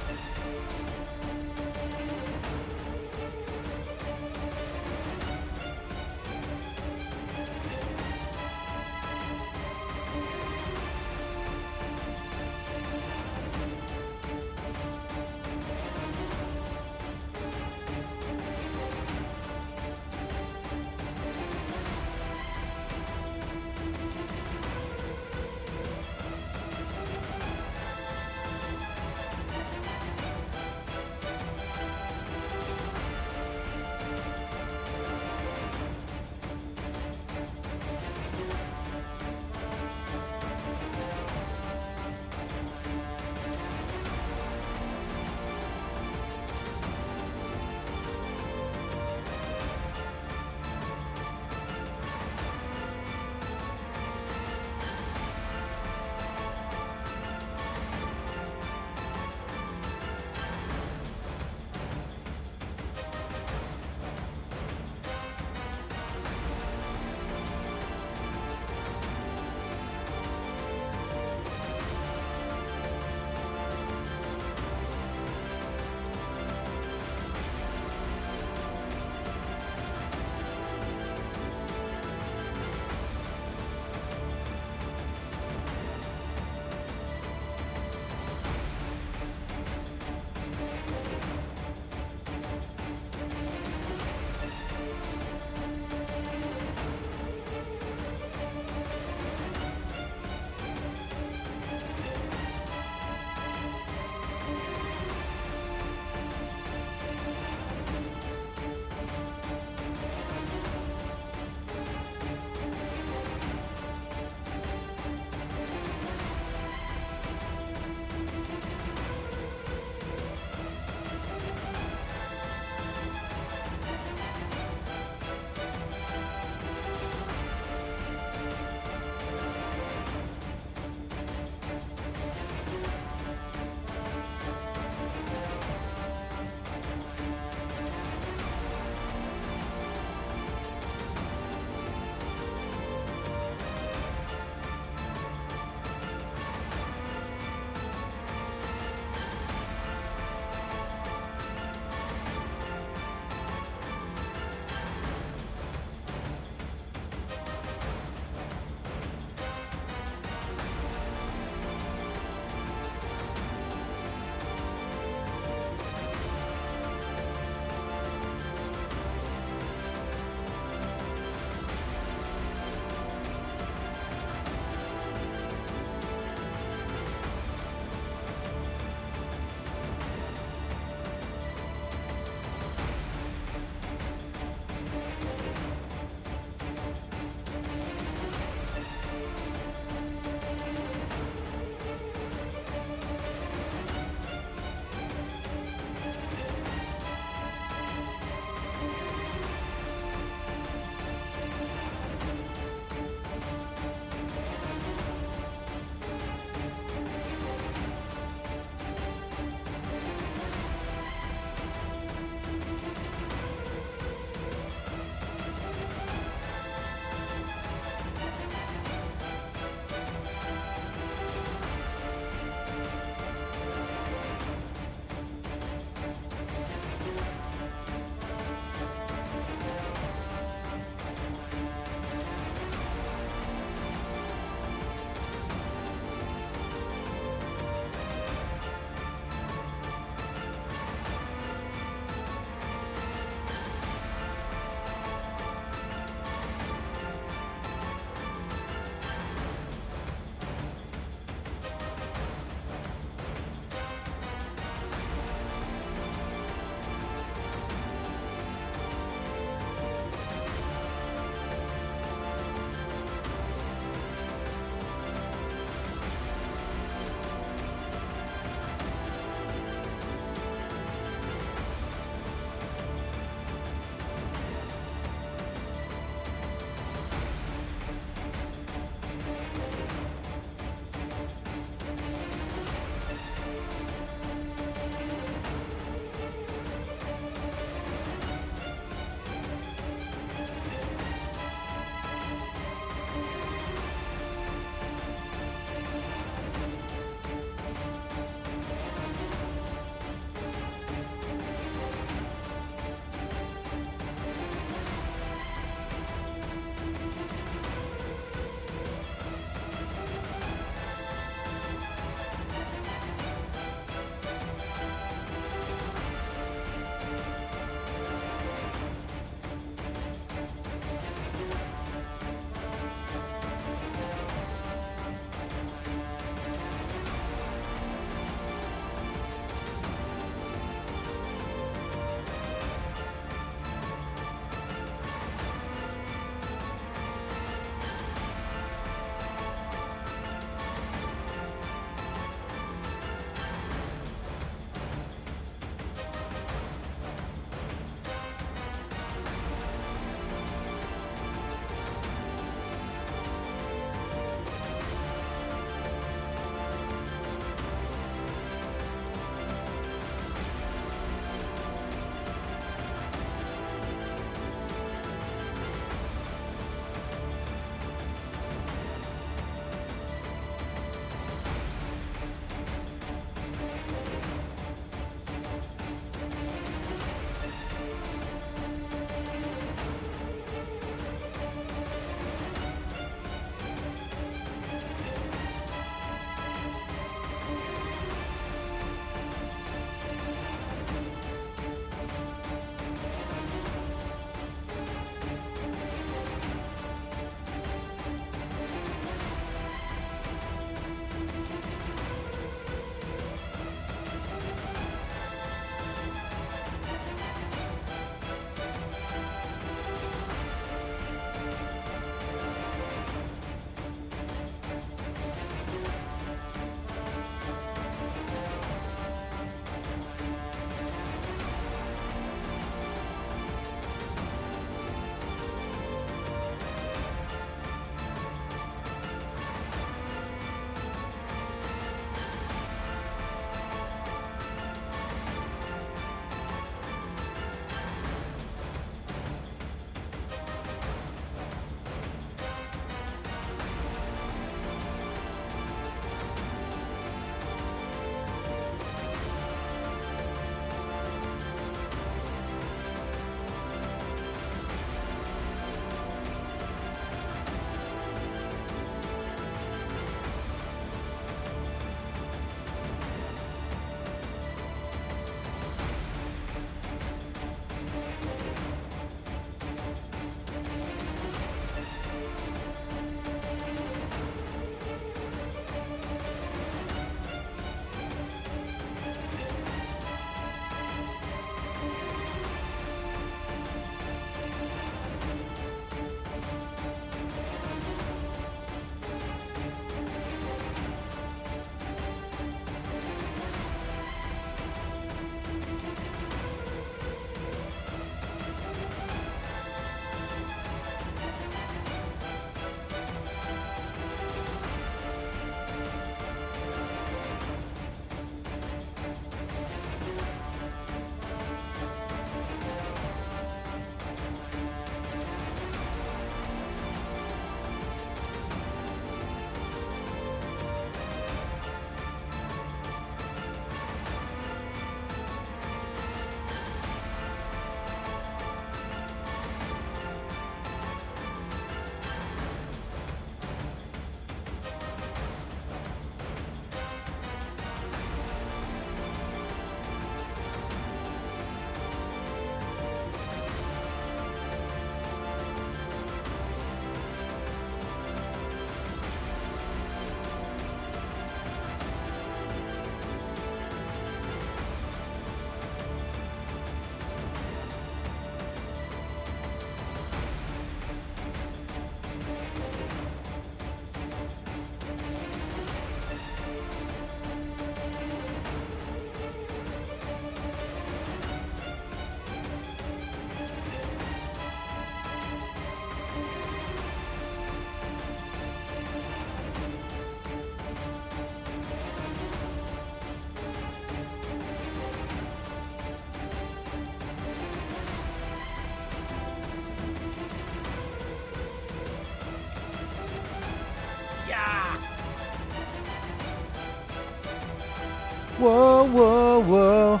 go.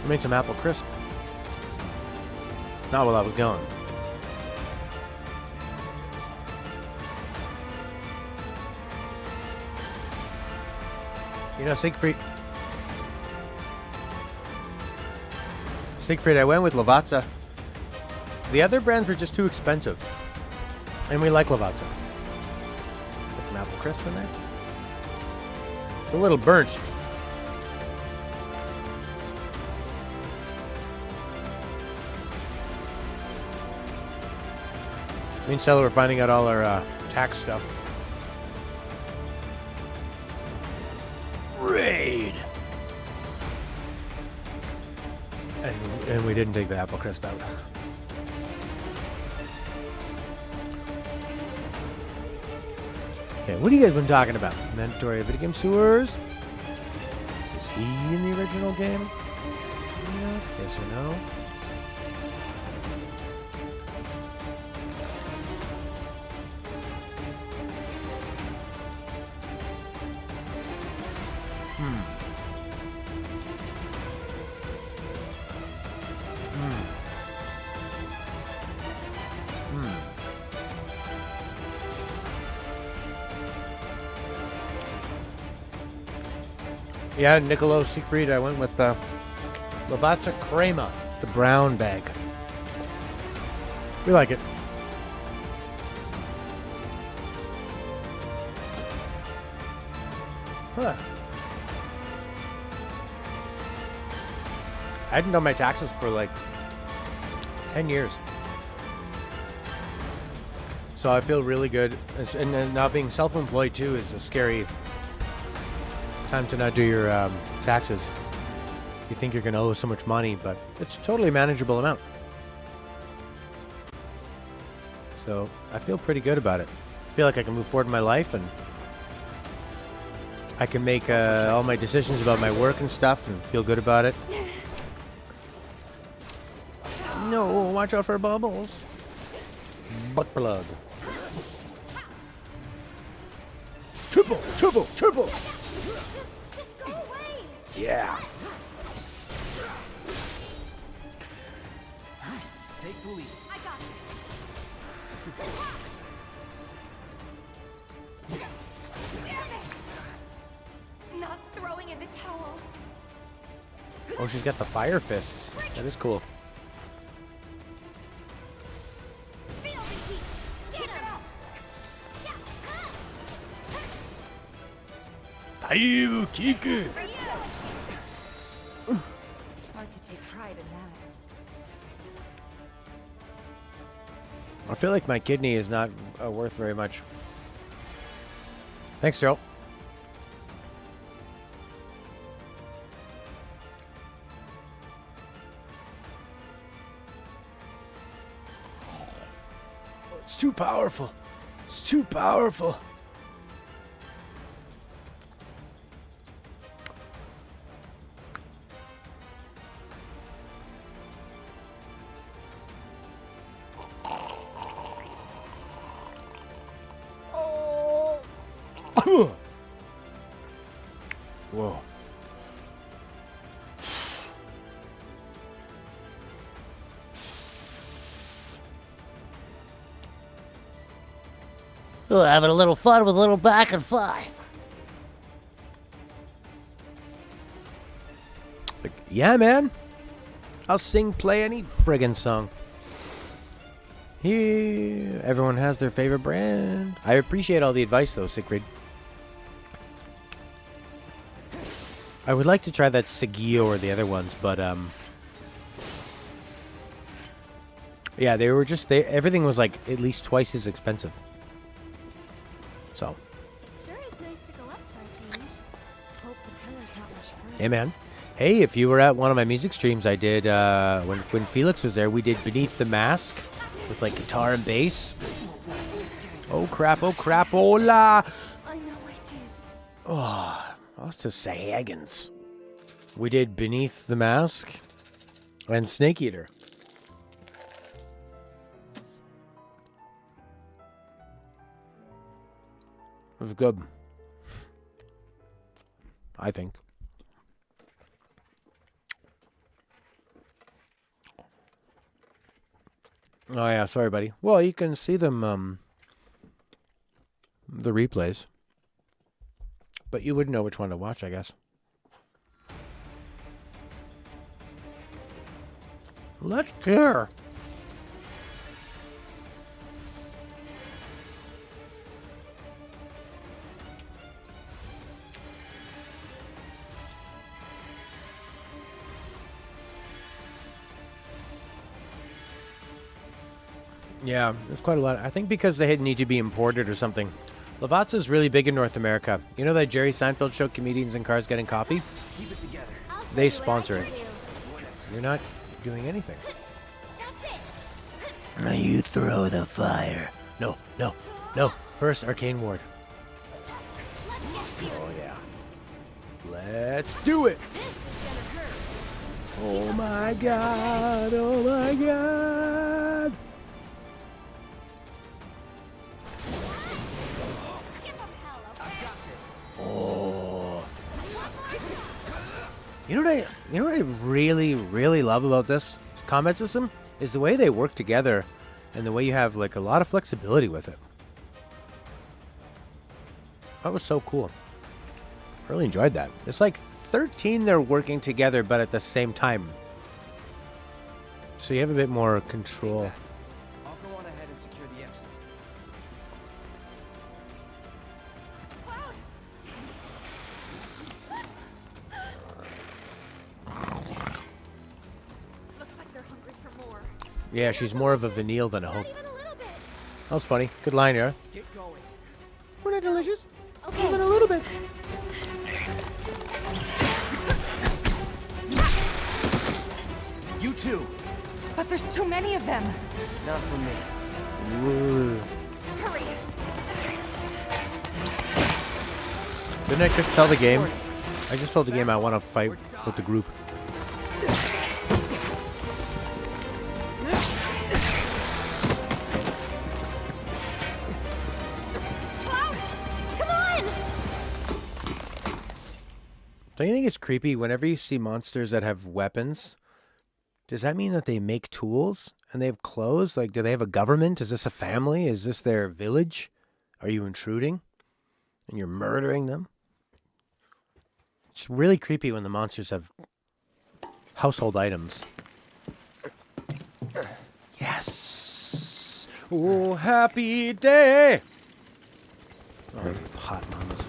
I made some apple crisp. Not while I was gone. You know, Siegfried, I went with Lavazza. The other brands were just too expensive. And we like Lavazza. Put some apple crisp in there. It's a little burnt. Me and Stella were finding out all our tax stuff. Raid! And we didn't take the apple crisp out. Okay, what have you guys been talking about? Mandatory video game sewers? Is he in the original game? Yes or no? Yeah, Niccolo Siegfried, I went with Lavazza Crema, the brown bag. We like it. Huh. I hadn't done my taxes for like 10 years. So I feel really good. And then now being self-employed too is a scary time to not do your taxes. You think you're going to owe so much money, but it's a totally manageable amount. So I feel pretty good about it. I feel like I can move forward in my life and I can make all my decisions about my work and stuff and feel good about it. No, watch out for bubbles. Butt plug. Triple, triple, triple. Just go away! Yeah. Take the lead. I got this. Not throwing in the towel. Oh, she's got the fire fists. That is cool. Feel the heat. Get him. Daivu Kiku. For you. Hard to take pride in that. I feel like my kidney is not worth very much. Thanks, Joe. It's too powerful. It's too powerful. Whoa. Oh, having a little fun with a little back and five. Like, yeah, man. I'll sing, play any friggin' song. Here, everyone has their favorite brand. I appreciate all the advice, though, Siegfried. I would like to try that Seguillo or the other ones, but yeah, they were just everything was like at least twice as expensive. So, Sure is nice to go up for a change. Hope the pillar's not much further. hey, man. Hey, if you were at one of my music streams, I did when Felix was there. We did Beneath the Mask with like guitar and bass. Oh crap! Oh crap! Hola! I know I did. Oh, I was to say Haggins. We did Beneath the Mask and Snake Eater. was good. I think. Oh yeah, sorry, buddy. Well, you can see them, the replays, but you wouldn't know which one to watch, I guess. Let's hear. Yeah, there's quite a lot. I think because they need to be imported or something. Lavazza's really big in North America. You know that Jerry Seinfeld show, Comedians in Cars Getting Coffee? Keep it together. They sponsor it. You're not doing anything. Now you throw the fire. No, no, no. First, Arcane Ward. Oh, yeah. Let's do it. Oh, my God. Oh, my God. Oh. You know what I really, really love about this combat system is the way they work together and the way you have like a lot of flexibility with it. That was so cool. Really enjoyed that. It's like 13 they're working together but at the same time. So you have a bit more control. I'll go on ahead and secure the exit. Looks like they're hungry for more. Yeah, she's more of a Vanille than a Hope. Not even a little bit. That was funny. Good line here. Get going. We're not delicious. Okay. Even a little bit. You too. But there's too many of them. Not for me. Hurry. Didn't I just tell the game? I just told the game I want to fight with the group. Cloud! Come on! Don't you think it's creepy whenever you see monsters that have weapons? Does that mean that they make tools and they have clothes? Like, do they have a government? Is this a family? Is this their village? Are you intruding? And you're murdering them? It's really creepy when the monsters have household items. Yes! Oh, happy day! Oh, hot mamas.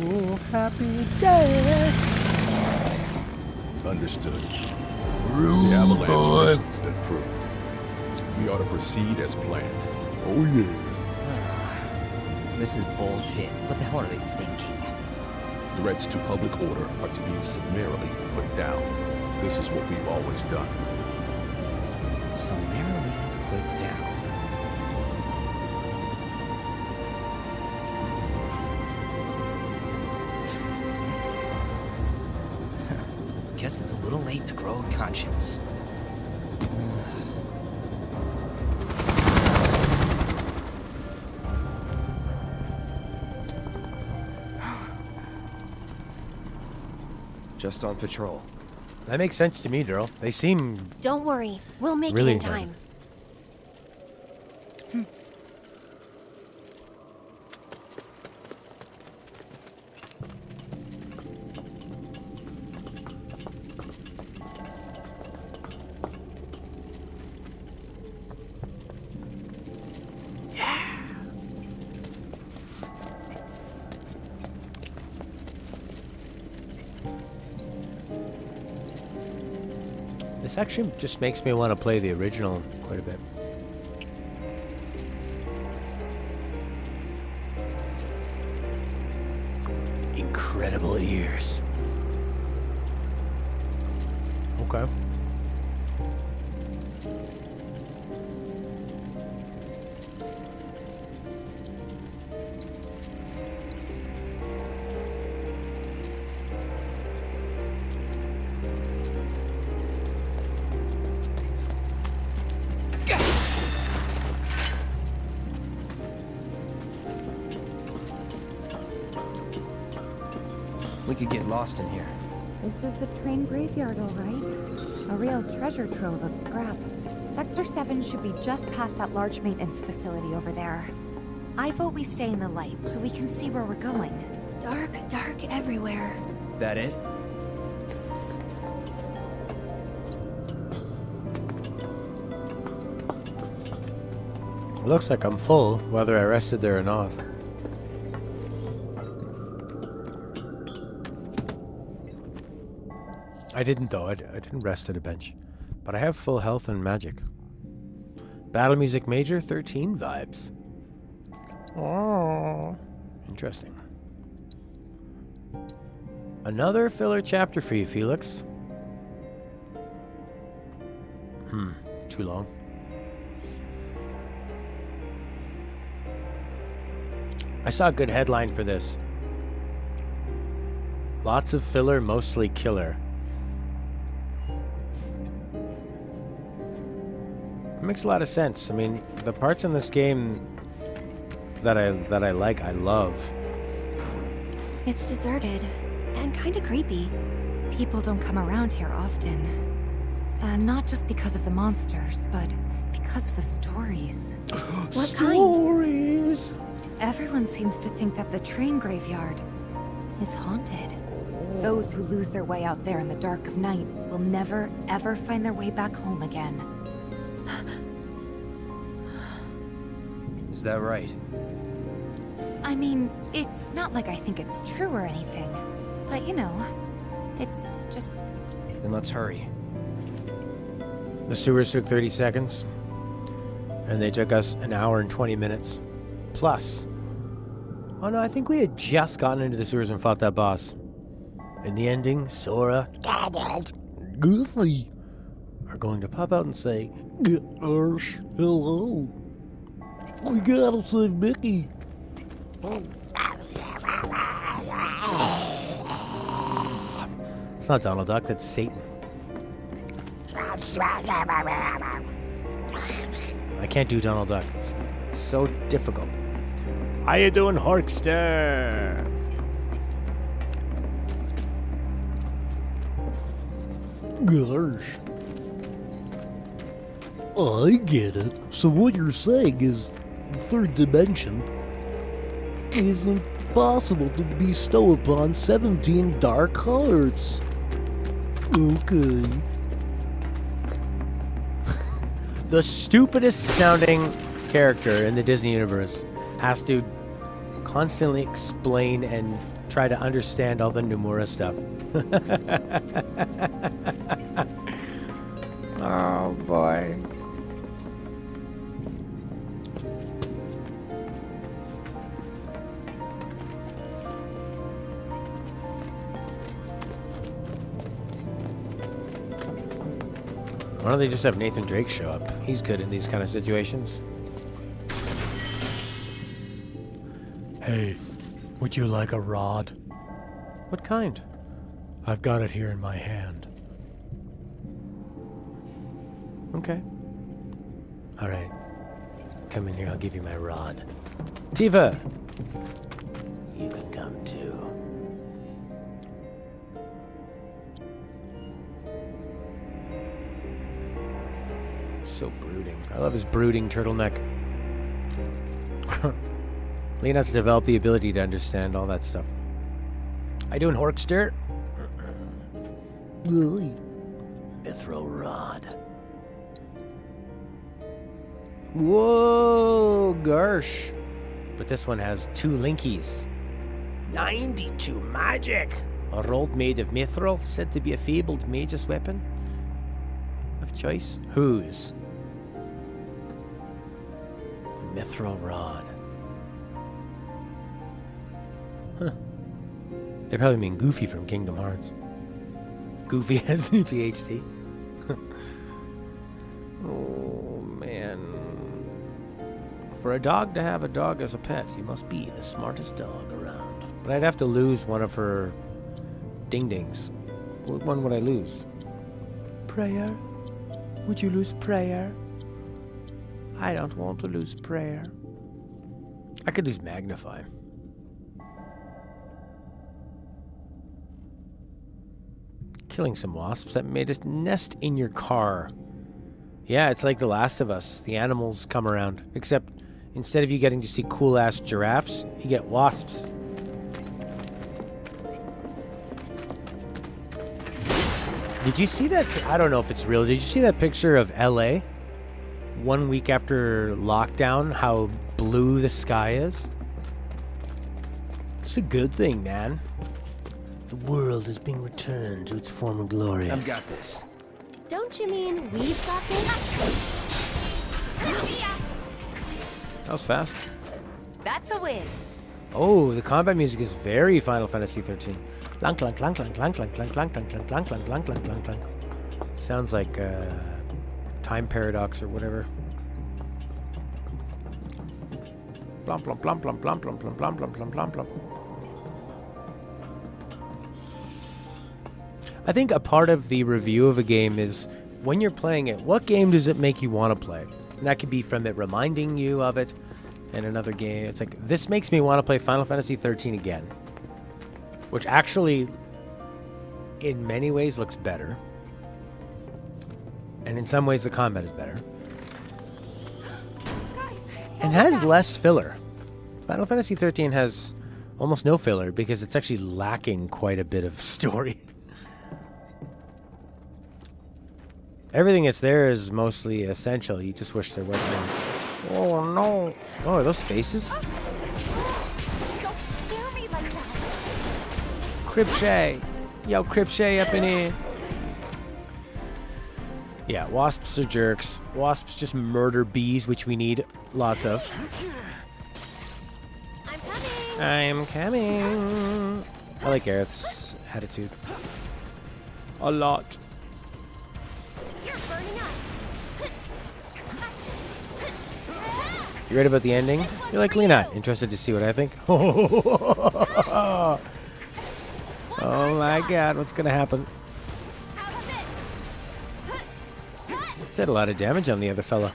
Oh, happy day! Understood. The avalanche mission's been proved. We ought to proceed as planned. Oh yeah. This is bullshit. What the hell are they thinking? Threats to public order are to be summarily put down. This is what we've always done. Summarily put down. Guess it's a little late to grow a conscience. Just on patrol. That makes sense to me, Daryl. They seem Don't worry. We'll make Really it in intelligent. time. This actually just makes me want to play the original quite a bit. Incredible ears. Okay. We could get lost in here. This is the train graveyard, all right. A real treasure trove of scrap. Sector 7 should be just past that large maintenance facility over there. I vote we stay in the light so we can see where we're going. Dark, dark everywhere. That it? It looks like I'm full, whether I rested there or not. I didn't though, I didn't rest at a bench. But I have full health and magic. Battle music major, 13 vibes. Oh, interesting. Another filler chapter for you, Felix. Too long. I saw a good headline for this. Lots of filler, mostly killer. It makes a lot of sense. I mean, the parts in this game that I like, I love. It's deserted and kind of creepy. People don't come around here often. Not just because of the monsters, but because of the stories. What kind? Stories. Everyone seems to think that the train graveyard is haunted. Those who lose their way out there in the dark of night will never, ever find their way back home again. Is that right? I mean, it's not like I think it's true or anything. But you know, it's just... Then let's hurry. The sewers took 30 seconds. And they took us an hour and 20 minutes. Plus. Oh no, I think we had just gotten into the sewers and fought that boss. In the ending, Sora, Goofy are going to pop out and say, Hello. We gotta save Mickey. It's not Donald Duck, that's Satan. I can't do Donald Duck. It's so difficult. How you doing, Horkster? Gosh. I get it. So what you're saying is the third dimension is impossible to bestow upon 17 dark hearts. Okay. The stupidest sounding character in the Disney universe has to constantly explain and try to understand all the Nomura stuff. Oh boy. Why don't they just have Nathan Drake show up? He's good in these kind of situations. Hey, would you like a rod? What kind? I've got it here in my hand. Okay. Alright. Come in here, I'll give you my rod. Tifa! You can come too. So brooding. I love his brooding turtleneck. Leonard's developed the ability to understand all that stuff. How you doing, Horkster? Mithril rod. Whoa, gosh. But this one has 2 linkies. 92 magic. A rod made of mithril, said to be a fabled mage's weapon of choice. Whose? Mithril rod. Huh. They probably mean Goofy from Kingdom Hearts. Goofy has the PhD. Oh, man. For a dog to have a dog as a pet, you must be the smartest dog around. But I'd have to lose one of her ding-dings. What one would I lose? Prayer? Would you lose prayer? I don't want to lose prayer. I could lose magnify. Killing some wasps that made a nest in your car. Yeah, it's like The Last of Us. The animals come around. Except instead of you getting to see cool-ass giraffes, you get wasps. Did you see that? I don't know if it's real. Did you see that picture of LA? 1 week after lockdown, how blue the sky is? It's a good thing, man. The world is being returned to its former glory. I've got this. Don't you mean we've got this? That was fast. That's a win. Oh, the combat music is very Final Fantasy 13. Clank, clank, clank, clank, clank, clank, clank, clank, clank, clank, clank, clank, clank, clank, clank, clank. Sounds like time paradox or whatever. Plum, plum, plum, plum, plum, plum, plum, plum, plum, plum, plum, plum. I think a part of the review of a game is when you're playing it, what game does it make you want to play? And that could be from it reminding you of it in another game. It's like, this makes me want to play Final Fantasy 13 again. Which actually, in many ways, looks better. And in some ways, the combat is better. And has less filler. Final Fantasy 13 has almost no filler because it's actually lacking quite a bit of story. Everything that's there is mostly essential. You just wish there wasn't any. Oh no. Oh, are those faces? Don't scare me like that. Cripshay. Yo, Cripshay up in here. Yeah, wasps are jerks. Wasps just murder bees, which we need lots of. I'm coming. I'm coming. I like Aerith's attitude. A lot. You're burning up. You read about the ending? You're likely not. Interested to see what I think? Oh my god, what's gonna happen? How about this? Did a lot of damage on the other fella.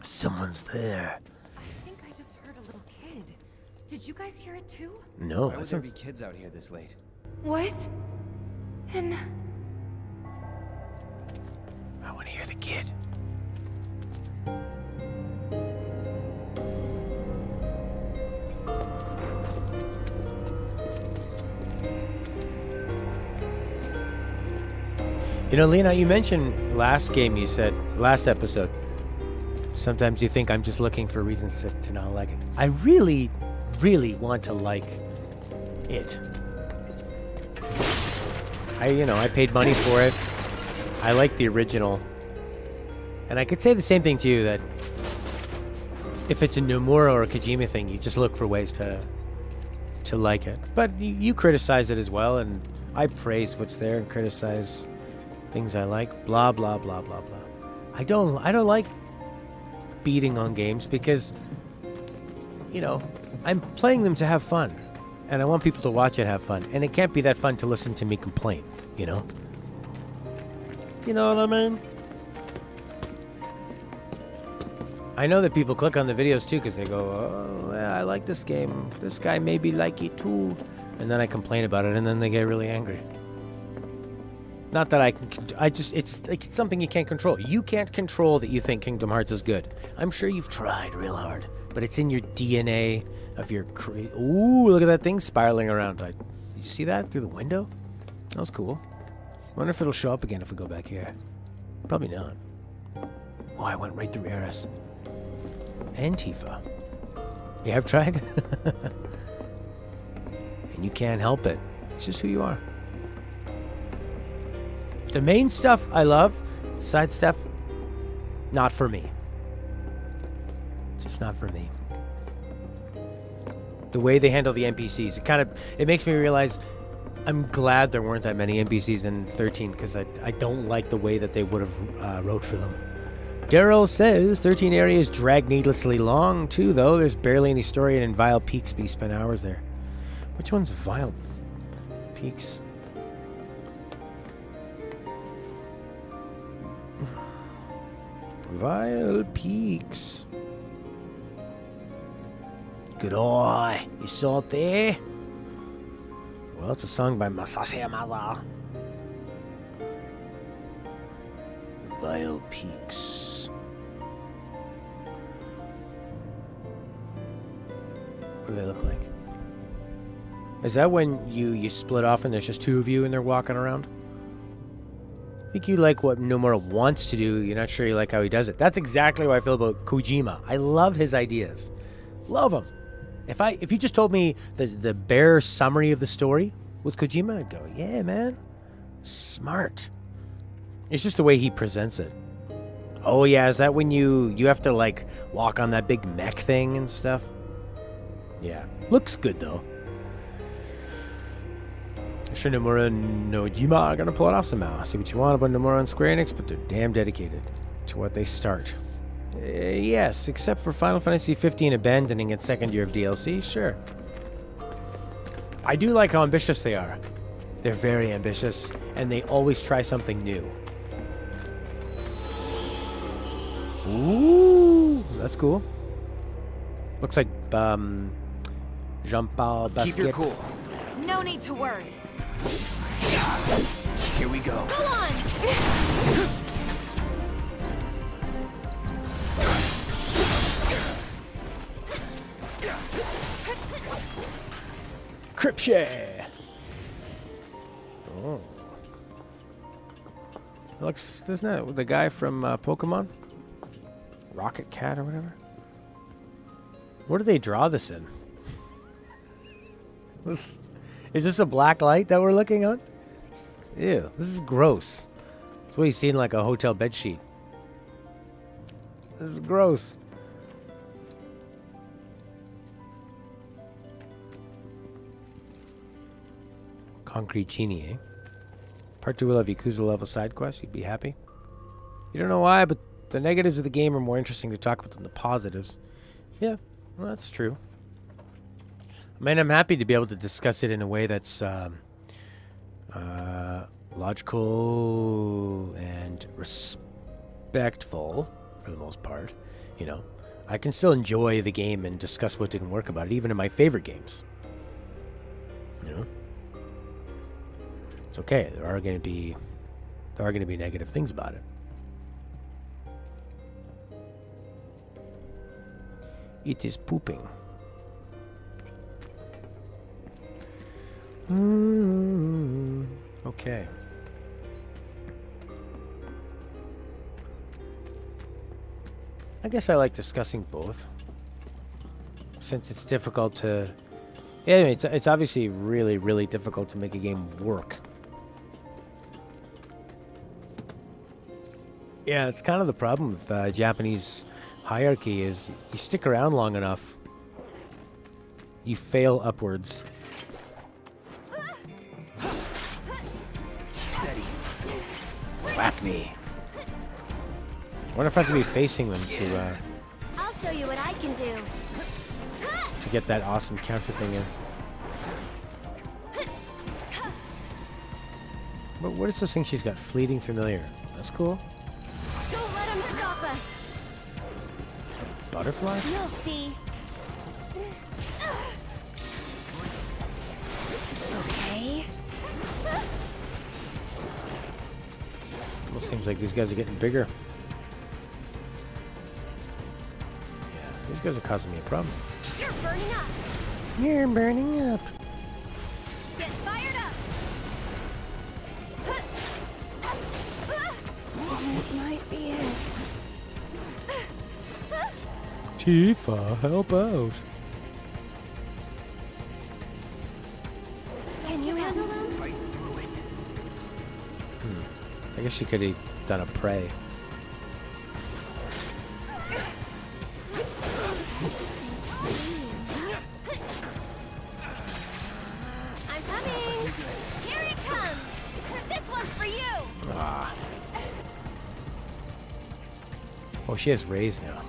Someone's there. I think I just heard a little kid. Did you guys hear it too? No, Why would that's there not... be kids out here this late? What? Then I want to hear the kid. You know, Lena, you mentioned last episode, sometimes you think I'm just looking for reasons to not like it. I really, really want to like it. I paid money for it. I like the original. And I could say the same thing to you, that if it's a Nomura or a Kojima thing, you just look for ways to like it. But you criticize it as well, and I praise what's there and criticize things I like. Blah blah blah blah blah. I don't like beating on games because, I'm playing them to have fun, and I want people to watch it have fun, and it can't be that fun to listen to me complain. You know what I mean? I know that people click on the videos too because they go, oh, yeah, I like this game. This guy maybe like it too. And then I complain about it, and then they get really angry. Not that it's something you can't control. You can't control that you think Kingdom Hearts is good. I'm sure you've tried real hard, but it's in your DNA of your... Ooh, look at that thing spiraling around. Did you see that through the window? That was cool. Wonder if it'll show up again if we go back here. Probably not. Oh, I went right through Eris. Antifa. You have tried? And you can't help it. It's just who you are. The main stuff I love. Side stuff, not for me. Just not for me. The way they handle the NPCs, it makes me realize I'm glad there weren't that many NPCs in 13 because I don't like the way that they would have wrote for them. Daryl says 13 areas drag needlessly long too, though. There's barely any story, and in Vile Peaks, we spent hours there. Which one's Vile Peaks? Vile Peaks. Good eye. You saw it there? Well, it's a song by Masashi Yamaza. Vile Peaks. What do they look like? Is that when you split off and there's just two of you and they're walking around? I think you like what Nomura wants to do. You're not sure you like how he does it. That's exactly how I feel about Kojima. I love his ideas. Love him. If you just told me the bare summary of the story with Kojima, I'd go, yeah, man. Smart. It's just the way he presents it. Oh, yeah. Is that when you have to, like, walk on that big mech thing and stuff? Yeah. Looks good, though. I'm sure Nomura and Nojima are going to pull it off somehow. See what you want about Nomura and Square Enix, but they're damn dedicated to what they start. Yes, except for Final Fantasy 15 abandoning its second year of DLC, sure. I do like how ambitious they are. They're very ambitious, and they always try something new. Ooh, that's cool. Looks like, Jean-Paul Basquiat. Keep your cool. No need to worry. Here we go. Go on! Cripshay. Oh. Looks, isn't that the guy from Pokemon? Rocket Cat or whatever? Where do they draw this in? Is this a black light that we're looking on? Ew, this is gross. That's what you see in like a hotel bed sheet. This is gross. Concrete Genie, eh? If Part 2 will have Yakuza level side quests, you'd be happy. You don't know why, but the negatives of the game are more interesting to talk about than the positives. Yeah, well, that's true. I mean, I'm happy to be able to discuss it in a way that's logical and respectful, for the most part. You know, I can still enjoy the game and discuss what didn't work about it, even in my favorite games. You know? It's okay. There are going to be negative things about it. It is pooping. Okay. I guess I like discussing both, since it's difficult to. Yeah, I mean, it's obviously really, really difficult to make a game work. Yeah, it's kind of the problem with Japanese hierarchy is you stick around long enough, you fail upwards. Steady. Whack me. I wonder if I have to be facing them I'll show you what I can do. to get that awesome counter thing in. But what is this thing she's got? Fleeting familiar. That's cool. Don't let him stop us. Butterfly? You'll see. Okay. Almost seems like these guys are getting bigger. Yeah, these guys are causing me a problem. You're burning up. You're burning up. Get fired up. This might be it. Tifa, help out. Can you handle them? Fight through it. I guess she could have done a prey. I'm coming. Here he comes. This one's for you. Ah. Oh, she has rays now.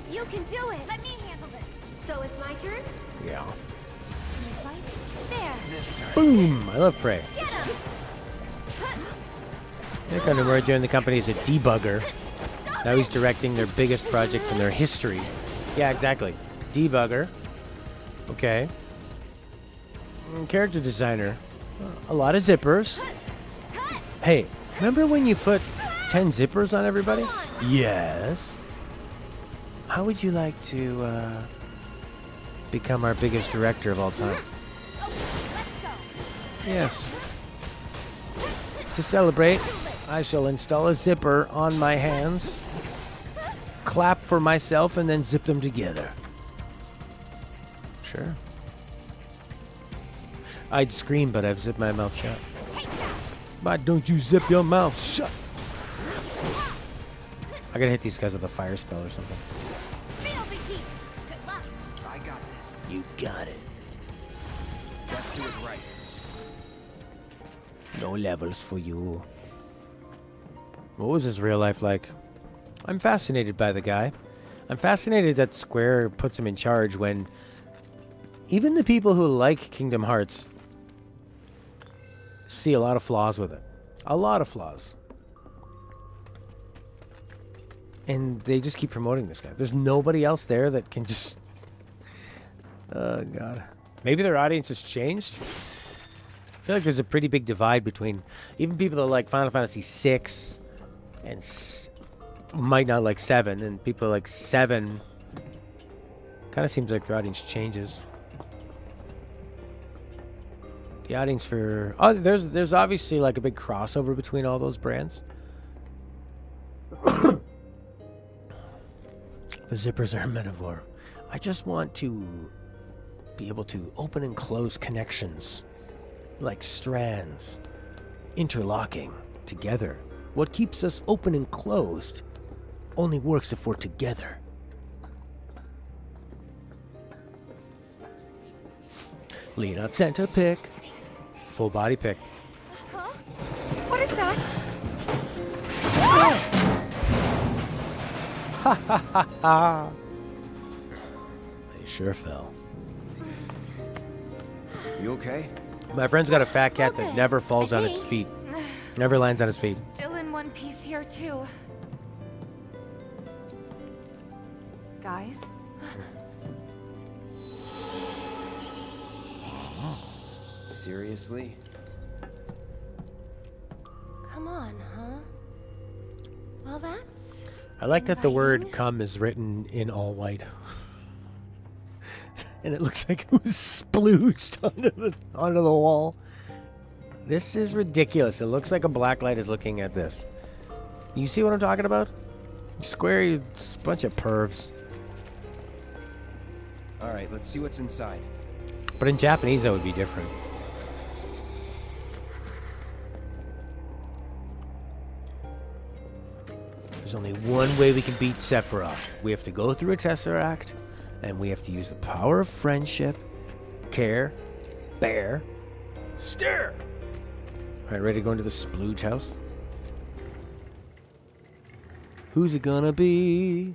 You can do it. Let me handle this. So it's my turn? Yeah. Can you fight? There. Boom! I love prey. Get him. Nick Nomura joined the company as a debugger. Now he's directing their biggest project in their history. Yeah, exactly. Debugger. Okay. Character designer. A lot of zippers. Hey, Remember when you put 10 zippers on everybody? Yes. How would you like to become our biggest director of all time? Yes. To celebrate, I shall install a zipper on my hands, clap for myself, and then zip them together. Sure. I'd scream, but I've zipped my mouth shut. Why don't you zip your mouth shut? I gotta hit these guys with a fire spell or something. I got this. You got it. Let's do it right. No levels for you. What was his real life like? I'm fascinated by the guy. I'm fascinated that Square puts him in charge when even the people who like Kingdom Hearts see a lot of flaws with it. A lot of flaws. And they just keep promoting this guy. There's nobody else there that can just... Oh, God. Maybe their audience has changed? I feel like there's a pretty big divide between even people that like Final Fantasy 6 and might not like 7, and people like 7 kind of seems like their audience changes. The audience for... Oh, there's obviously like a big crossover between all those brands. The zippers are a metaphor. I just want to be able to open and close connections like strands, interlocking together. What keeps us open and closed only works if we're together. Lean out center pick. Full body pick. Huh? What is that? Ha ha ha ha. They sure fell. You okay? My friend's got a fat cat that never falls on its feet. Never lands on its feet. Still in one piece here, too. Guys? Seriously? Come on, huh? Well, that's... I like that the word "come" is written in all white. And it looks like it was splooged onto the wall. This is ridiculous. It looks like a blacklight is looking at this. You see what I'm talking about? Square, you bunch of pervs. Alright, let's see what's inside. But in Japanese, that would be different. There's only one way we can beat Sephiroth. We have to go through a Tesseract, and we have to use the power of friendship, care, bear, stir. All right, ready to go into the splooge house? Who's it gonna be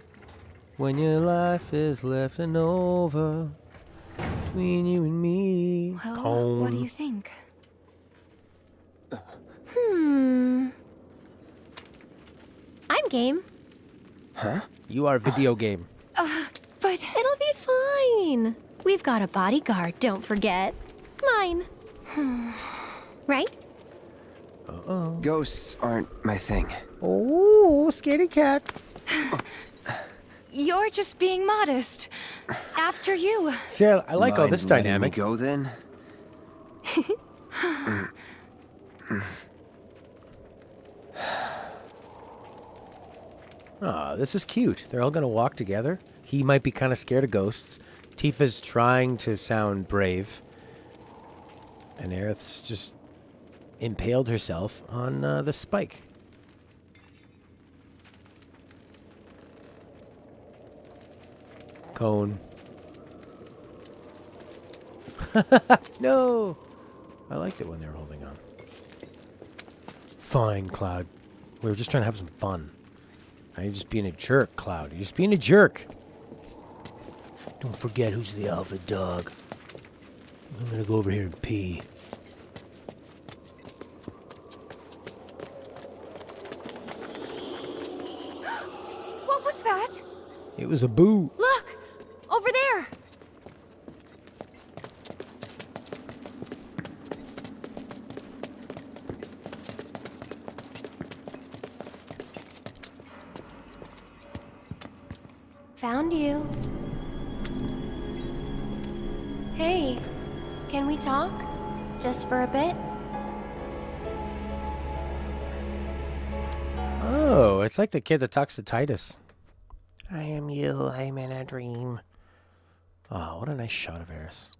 when your life is left and over between you and me? Well, what do you think? I'm game. Huh? You are a video game. But... It'll be fine. We've got a bodyguard, don't forget. Mine. Right? Uh-oh. Ghosts aren't my thing. Oh, scaredy cat. You're just being modest. After you. See, I like all this Mind letting me dynamic. go then? Aw, this is cute. They're all gonna walk together. He might be kind of scared of ghosts. Tifa's trying to sound brave. And Aerith's just impaled herself on the spike. Cone. No! I liked it when they were holding on. Fine, Cloud. We were just trying to have some fun. Now you're just being a jerk, Cloud. You're just being a jerk. Don't forget who's the alpha dog. I'm gonna go over here and pee. What was that? It was a boo. Look! Over there! Found you. Hey, can we talk? Just for a bit? Oh, it's like the kid that talks to Titus. I am you. I'm in a dream. Oh, what a nice shot of Eris.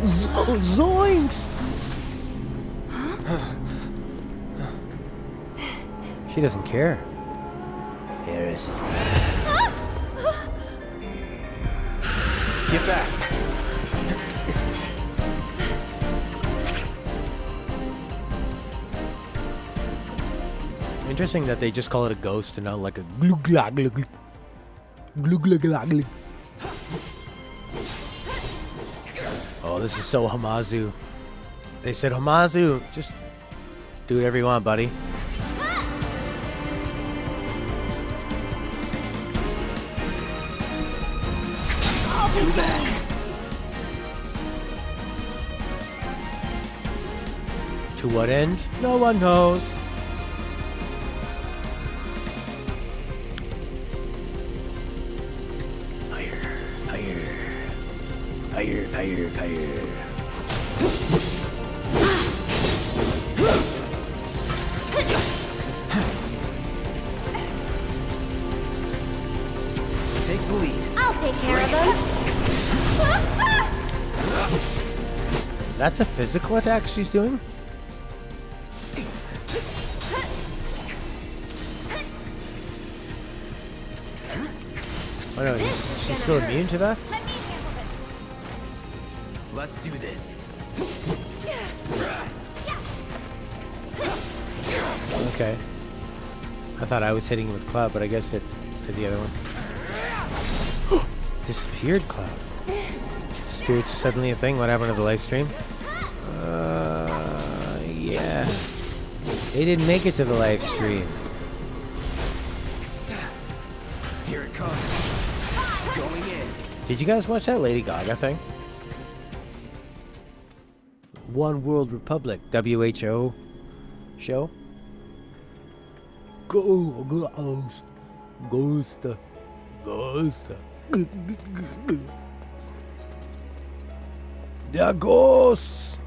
Zoinks! She doesn't care. Eris is Get back. Interesting that they just call it a ghost and not like a glug glug glug glug glug glug glug. Oh, this is so Hamazu. They said, Hamazu, just do whatever you want, buddy. To what end? No one knows. Fire, fire, fire, fire, fire. Take the lead. I'll take care of them. That's a physical attack she's doing? Oh no, she's still immune to that? Let me handle this. Let's do this. Okay. I thought I was hitting him with Cloud, but I guess it hit the other one. Disappeared Cloud. Spirits suddenly a thing? What happened to the live stream? Yeah. They didn't make it to the live stream. Here it comes. Going in. Did you guys watch that Lady Gaga thing? One World Republic, WHO show? Ghost. Ghost. Ghost. They are ghosts!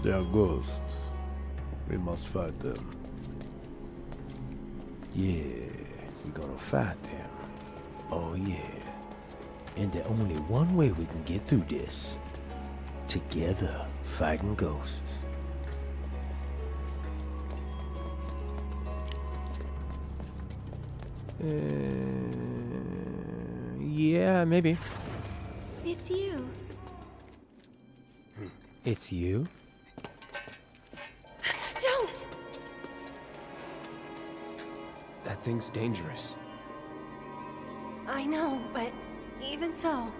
They are ghosts. We must fight them. Yeah, we're gonna fight them. Oh yeah. And there's only one way we can get through this. Together, fighting ghosts. Yeah, maybe. It's you. It's you? Don't! That thing's dangerous. I know, but even so.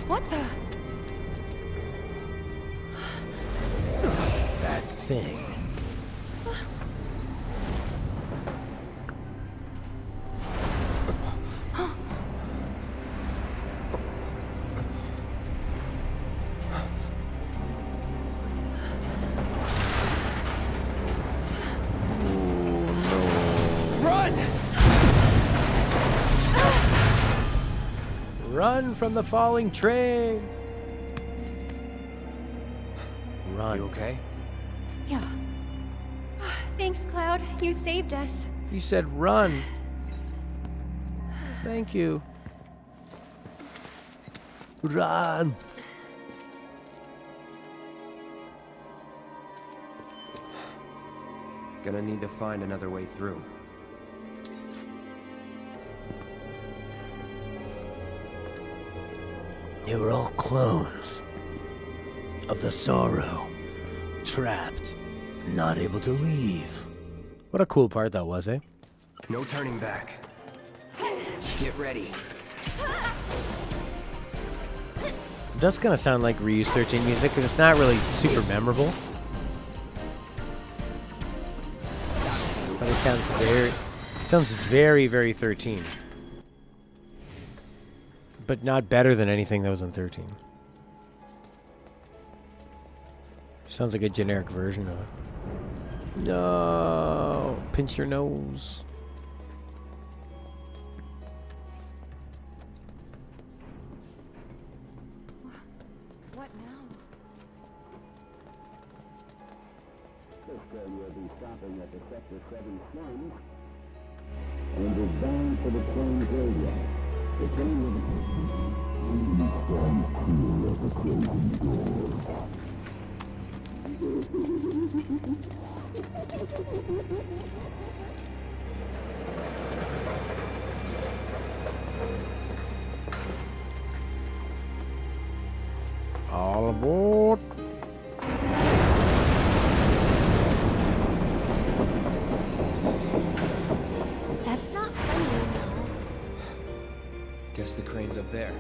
What the? That thing. Run from the falling train! Run. You okay? Yeah. Thanks, Cloud. You saved us. You said run. Thank you. Run! Gonna need to find another way through. They were all clones of the sorrow, trapped, not able to leave. What a cool part that was, eh? No turning back. Get ready. It does kind of sound like Ryu's 13 music, but it's not really super memorable. But it sounds very, very 13. but not better than anything that was in 13. Sounds like a generic version of it. No, pinch your nose. What now? Will be stopping at the Sector 7 slums and is bound for the train graveyard. The train will stand clear of the closing door. All aboard. That's not funny, you know. Guess the crane's up there.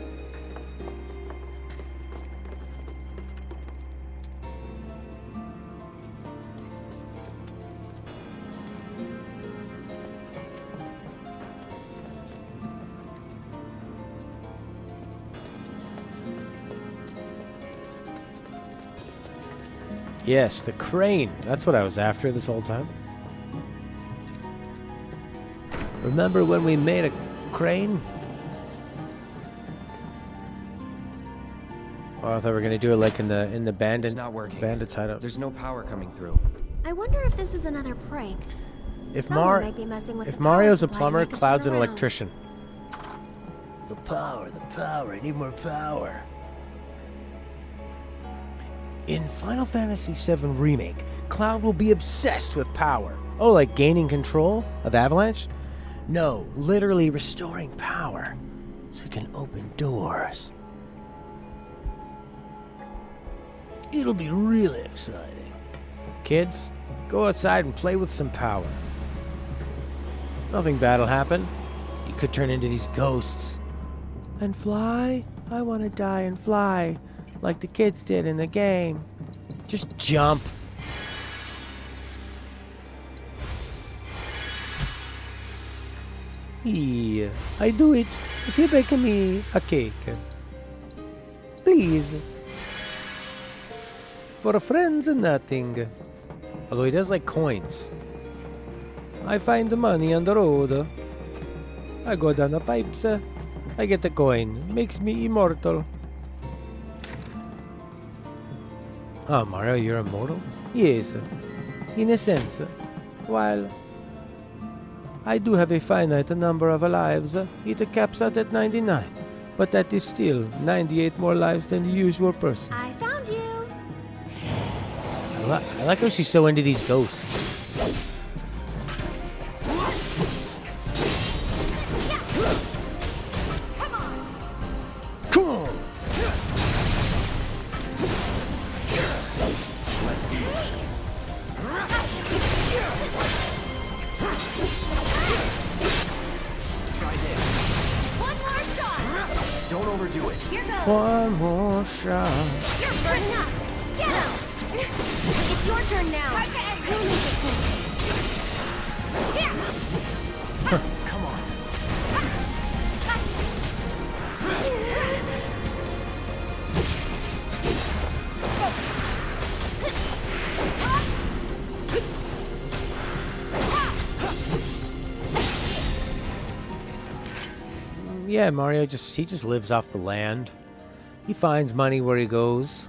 Yes, the crane. That's what I was after this whole time. Remember when we made a crane? Oh, I thought we were gonna do it like in the bandits. It's not working. Bandits hideout. There's no power coming through. I wonder if this is another prank. If Someone might be messing with if the power Mario's a supply to plumber, make us Cloud's run an around. electrician. The power, I need more power. In Final Fantasy VII Remake, Cloud will be obsessed with power. Oh, like gaining control of Avalanche? No, literally restoring power so he can open doors. It'll be really exciting. Kids, go outside and play with some power. Nothing bad'll happen. You could turn into these ghosts. And fly? I want to die and fly, like the kids did in the game. Just jump. Yeah, I do it if you bake me a cake. Please. For friends and nothing. Although he does like coins. I find the money on the road. I go down the pipes. I get the coin. Makes me immortal. Oh, Mario, you're immortal? Yes. In a sense. While I do have a finite number of lives, it caps out at 99. But that is still 98 more lives than the usual person. I found you. I like how she's so into these ghosts. Come on! One more shot. Don't overdo it. Here goes. One more shot. You're good enough. Get out. It's your turn now. Time to end. We'll make it quick. Here. Come on. Yeah, Mario he just lives off the land. He finds money where he goes.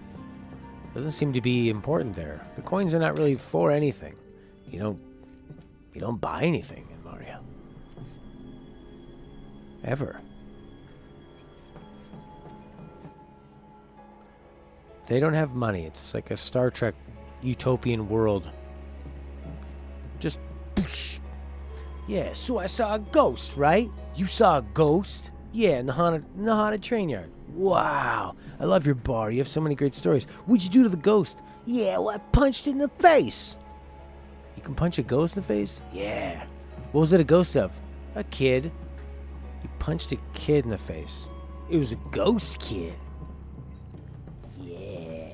Doesn't seem to be important there. The coins are not really for anything. You don't buy anything in Mario. Ever. They don't have money. It's like a Star Trek utopian world. Just yeah, so I saw a ghost, right? You saw a ghost? Yeah, in the haunted train yard. Wow, I love your bar. You have so many great stories. What'd you do to the ghost? Yeah, well, I punched it in the face. You can punch a ghost in the face? Yeah. What was it a ghost of? A kid. You punched a kid in the face. It was a ghost kid. Yeah.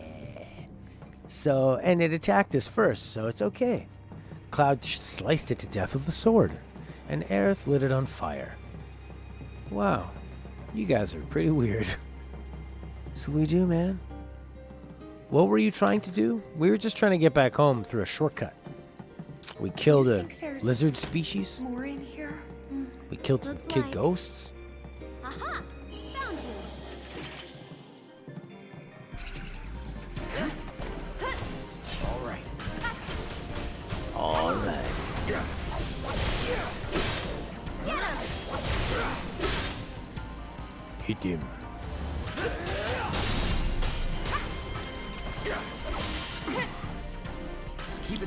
So, and it attacked us first, so it's okay. Cloud sliced it to death with the sword, and Aerith lit it on fire. Wow. You guys are pretty weird. So we do, man. What were you trying to do? We were just trying to get back home through a shortcut. We killed a lizard species. More in here? We killed some Looks kid like- ghosts. Aha! Found you! All right. All right. Hit him.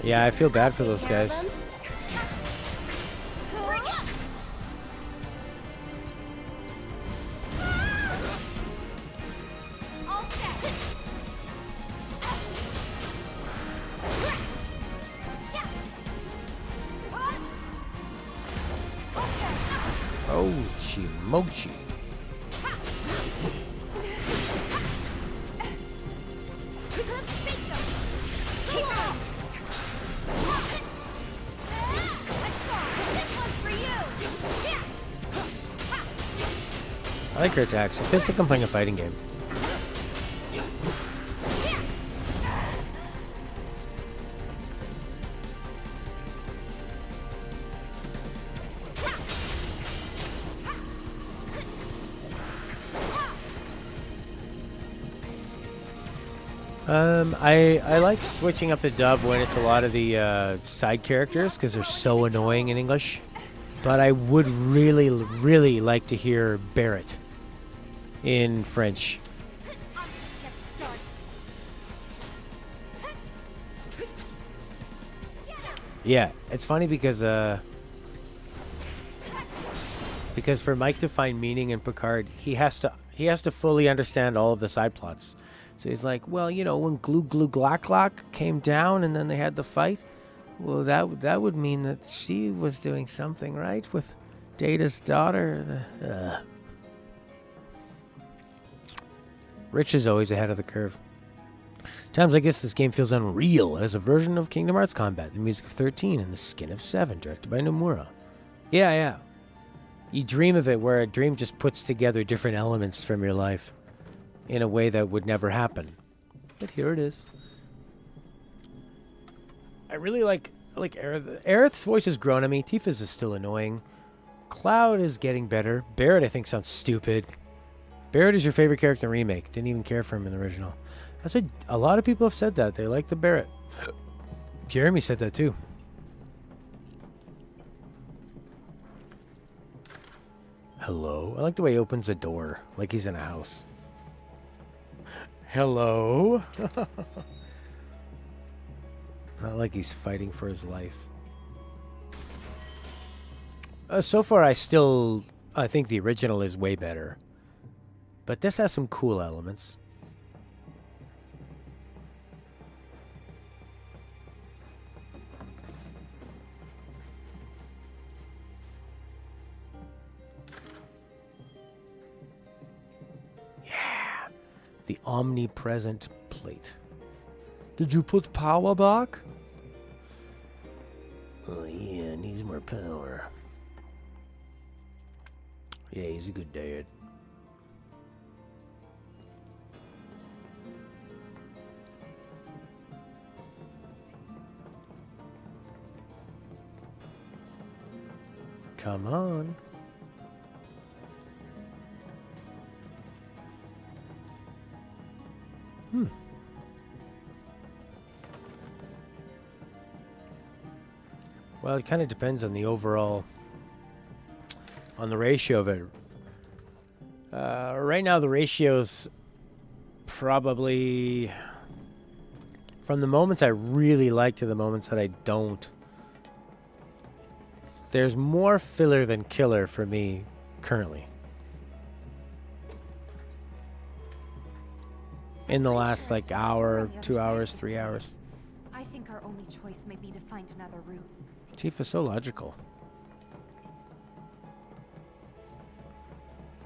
Yeah, I feel bad for those guys. Oh, Chimochi. I like her attacks. It feels like I'm playing a fighting game. I like switching up the dub when it's a lot of the side characters because they're so annoying in English. But I would really, really like to hear Barrett in French. Yeah, it's funny because for Mike to find meaning in Picard, he has to fully understand all of the side plots. So he's like, well, you know, when Glue Glue Glock Glock came down and then they had the fight, well, that would mean that she was doing something, right, with Data's daughter. Rich is always ahead of the curve. Times I guess this game feels unreal as a version of Kingdom Hearts combat, the music of 13, and the skin of 7, directed by Nomura. Yeah. You dream of it where a dream just puts together different elements from your life in a way that would never happen. But here it is. I really like Aerith. Aerith's voice has grown on me. Tifa's is still annoying. Cloud is getting better. Barrett, I think, sounds stupid. Barrett is your favorite character in Remake. Didn't even care for him in the original. That's a lot of people have said that. They like the Barrett. Jeremy said that too. Hello? I like the way he opens a door, like he's in a house. Hello? Not like he's fighting for his life. So far, I think the original is way better. But this has some cool elements. Yeah. The omnipresent plate. Did you put power back? Oh yeah, needs more power. Yeah, he's a good dad. Come on. Well, it kind of depends on the overall, on the ratio of it. Right now, the ratio's probably from the moments I really like to the moments that I don't. There's more filler than killer for me currently. In the last like hour, 2 hours, 3 hours. I think our only choice may be to find another route. Tifa's so logical.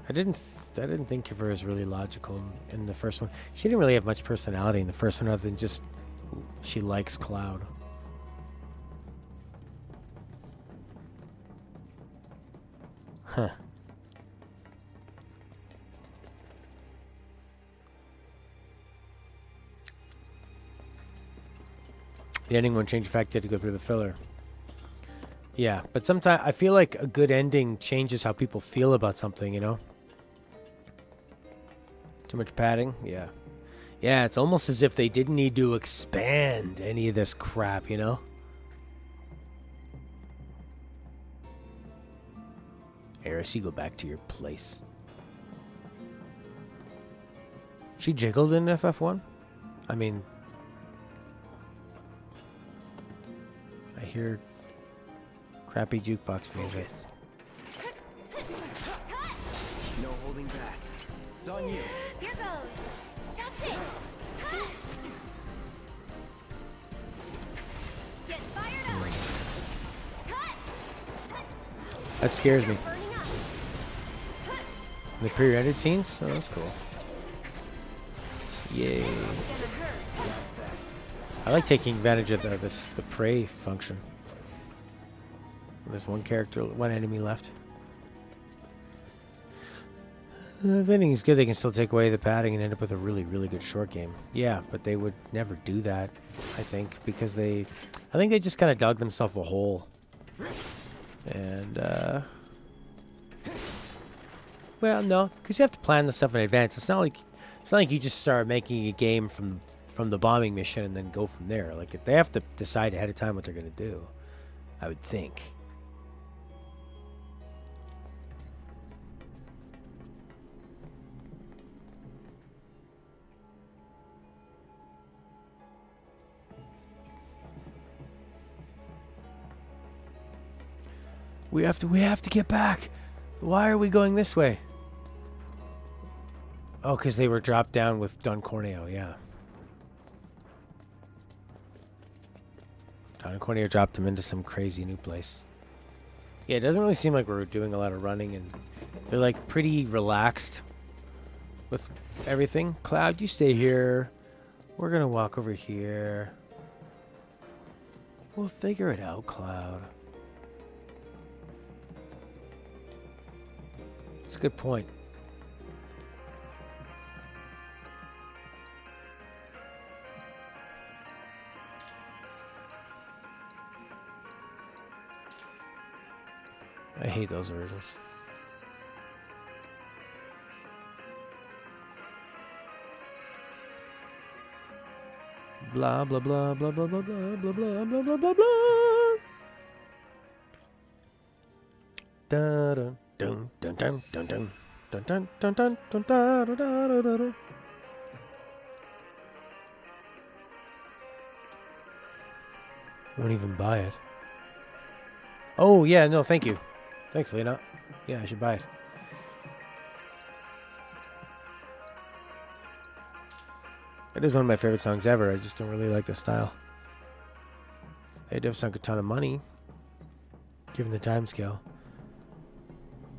I didn't think of her as really logical in the first one. She didn't really have much personality in the first one other than just she likes Cloud. Huh. The ending won't change the fact you had to go through the filler. Yeah, but sometimes I feel like a good ending changes how people feel about something, you know? Too much padding? Yeah. Yeah, it's almost as if they didn't need to expand any of this crap, you know? Eris, you go back to your place. She jiggled in FF1? I mean... I hear crappy jukebox music. No holding back. It's on you. Here goes. That's it. Get fired up. That scares me. Burning up. The pre-rendered scenes? Oh, that's cool. Yay. Gonna hurt. I like taking advantage of the prey function. There's one enemy left. If anything's good, they can still take away the padding and end up with a really, really good short game. Yeah, but they would never do that, I think, because I think they just kind of dug themselves a hole. And, well, no, because you have to plan the stuff in advance. It's not like you just start making a game from the bombing mission and then go from there. Like, they have to decide ahead of time what they're going to do, I would think. We have to get back. Why are we going this way? Oh, because they were dropped down with Don Corneo, yeah. Don Corneo dropped them into some crazy new place. Yeah, it doesn't really seem like we're doing a lot of running, and they're like pretty relaxed with everything. Cloud, you stay here. We're gonna walk over here. We'll figure it out, Cloud. That's a good point. I hate those versions. Blah blah blah blah blah blah blah blah blah blah blah blah blah. Da da dun dun dun dun dun dun dun dun dun dun da da da da da. Won't even buy it. Oh yeah, no, thank you. Thanks, Lena. Yeah, I should buy it. It is one of my favorite songs ever. I just don't really like the style. They have sunk a ton of money, given the time scale.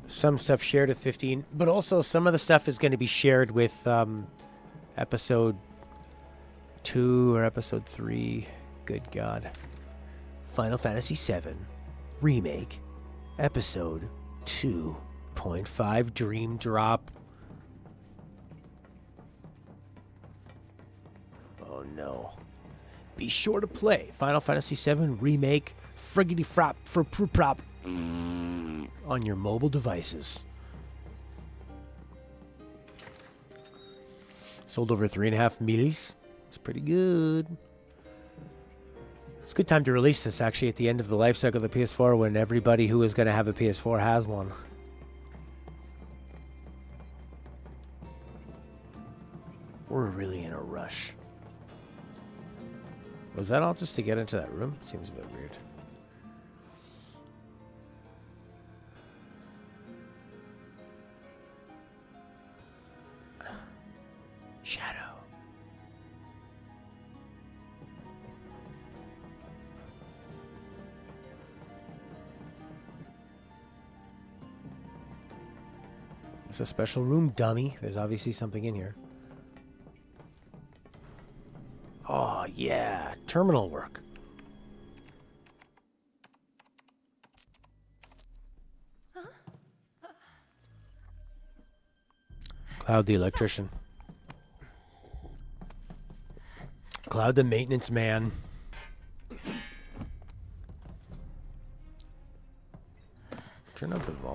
Some stuff shared at 15, but also some of the stuff is going to be shared with episode 2 or episode 3. Good God. Final Fantasy VII Remake, episode 2.5 Dream Drop. Oh no. Be sure to play Final Fantasy VII Remake friggity frop for prop on your mobile devices. Sold over 3.5 million. It's pretty good. It's a good time to release this, actually, at the end of the life cycle of the PS4 when everybody who is going to have a PS4 has one. We're really in a rush. Was that all just to get into that room? Seems a bit weird. Shadow. It's a special room, dummy. There's obviously something in here. Oh, yeah. Terminal work. Cloud the electrician. Cloud the maintenance man.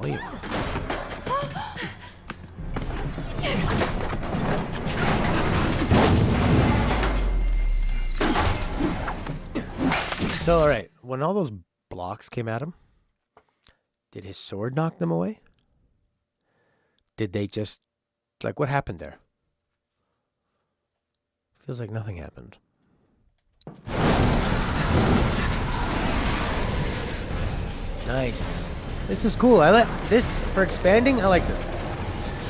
volume. So, alright, when all those blocks came at him, did his sword knock them away? Did they just... Like, what happened there? Feels like nothing happened. Nice. This is cool. I like this for expanding. I like this.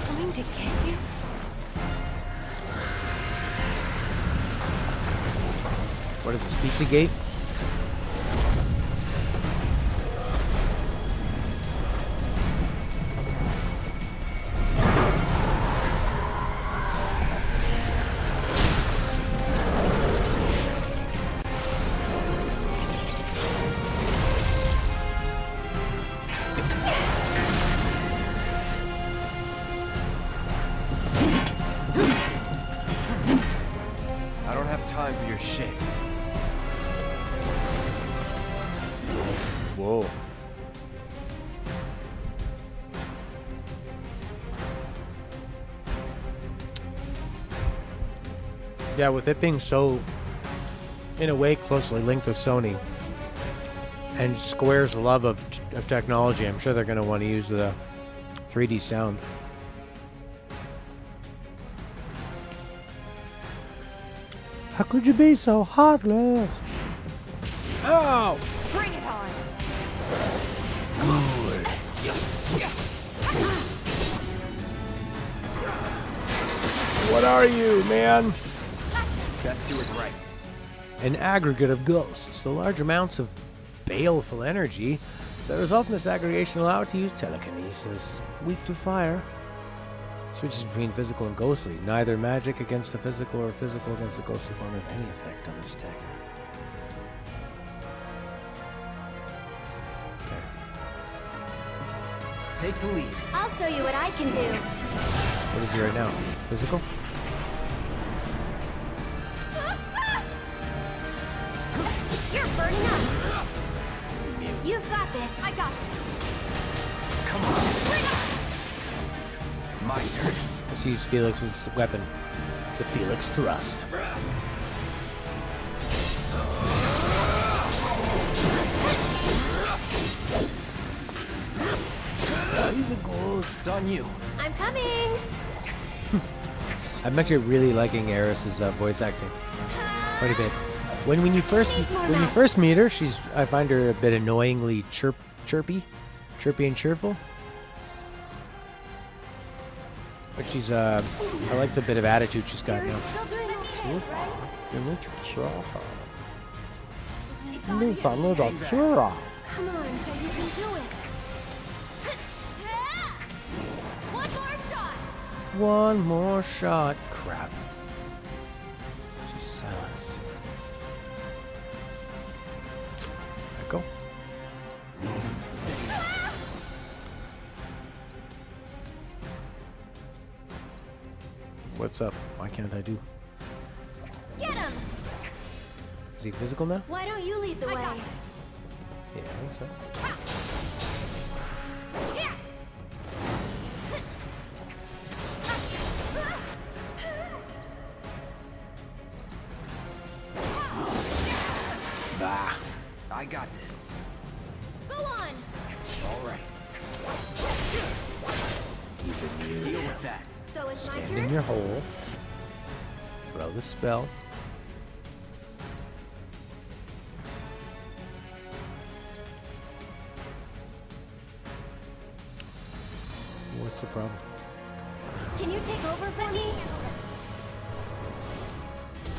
Going to get you? What is this? Pizza Gate? I don't have time for your shit. Whoa. Yeah, with it being so, in a way, closely linked with Sony and Square's love of technology, I'm sure they're going to want to use the 3D sound. How could you be so heartless? Ow! Bring it on! What are you, man? Best do it right. An aggregate of ghosts. The large amounts of baleful energy that result from this aggregation allow it to use telekinesis. Weak to fire. Switches between physical and ghostly. Neither magic against the physical or physical against the ghostly form have any effect on the stagger. Take the lead. I'll show you what I can do. What is he right now? Physical? You're burning up. You've got this. I got this. Come on. Bring it. My turn. Let's use Felix's weapon. The Felix Thrust. He's a ghost. It's on you. I'm coming. I'm actually really liking Eris's voice acting quite a bit. When you first meet her, I find her a bit annoyingly chirpy and cheerful. But she's I like the bit of attitude she's got now. Still doing okay, right? Come on, so you can do it. One more shot. One more shot. Crap. She's silenced. Echo. What's up? Why can't I do? Get him. Is he physical now? Why don't you lead the way? Yeah, I think so. Bah. I got this. Go on. All right. Deal with that. So it's my Stand in turn. your hole. Throw the spell. What's the problem? Can you take over for me?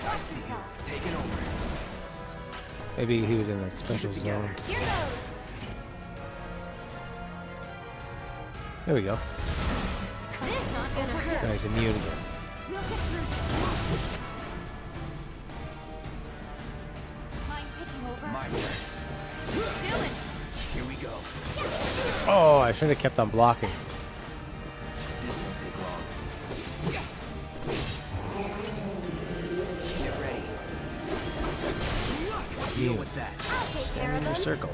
I see you. Take it over. Maybe he was in that special Keep it zone. together. Here goes. There we go. This is gonna hurt. Guy's immune again. We'll get through. Mind taking over? My turn. Do it. Here we go. Oh, I should have kept on blocking. This won't take long. Get ready. Deal with that. I'll take care Stand of in your them. circle.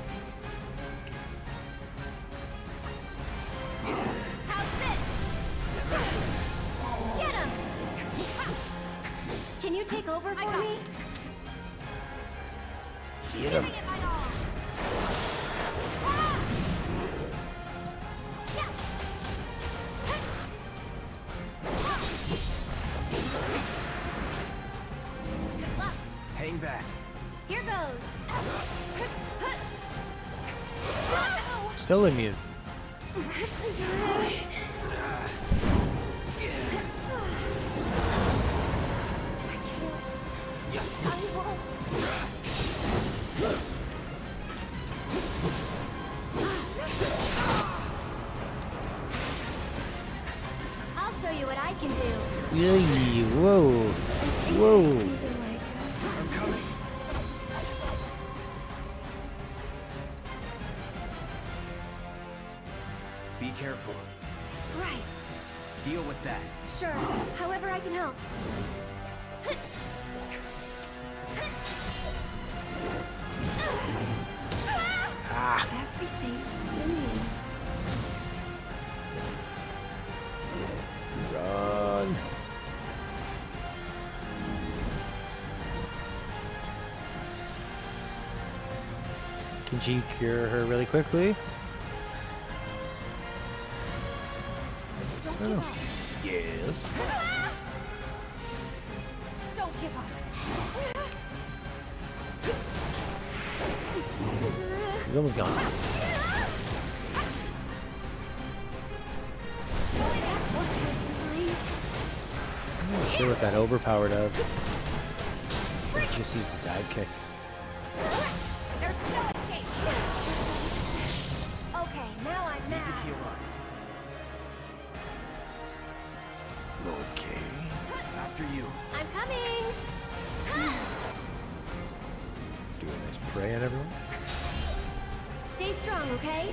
you take over for me? Get him. Hang back. Here goes. Still immune. I'll show you what I can do. Yay, whoa. Whoa. I'm coming. Be careful. Right. Deal with that. Sure. However I can help. Everything's spinning. Run. Can she cure her really quickly? Oh. Yes. Don't give up. He's almost gone. I'm not sure what that overpower does. Let's just use the dive kick. There's no escape. Okay, now I'm Need to mad. heal up. Okay. After you. I'm coming. Do a nice prey on everyone. Stay strong, okay?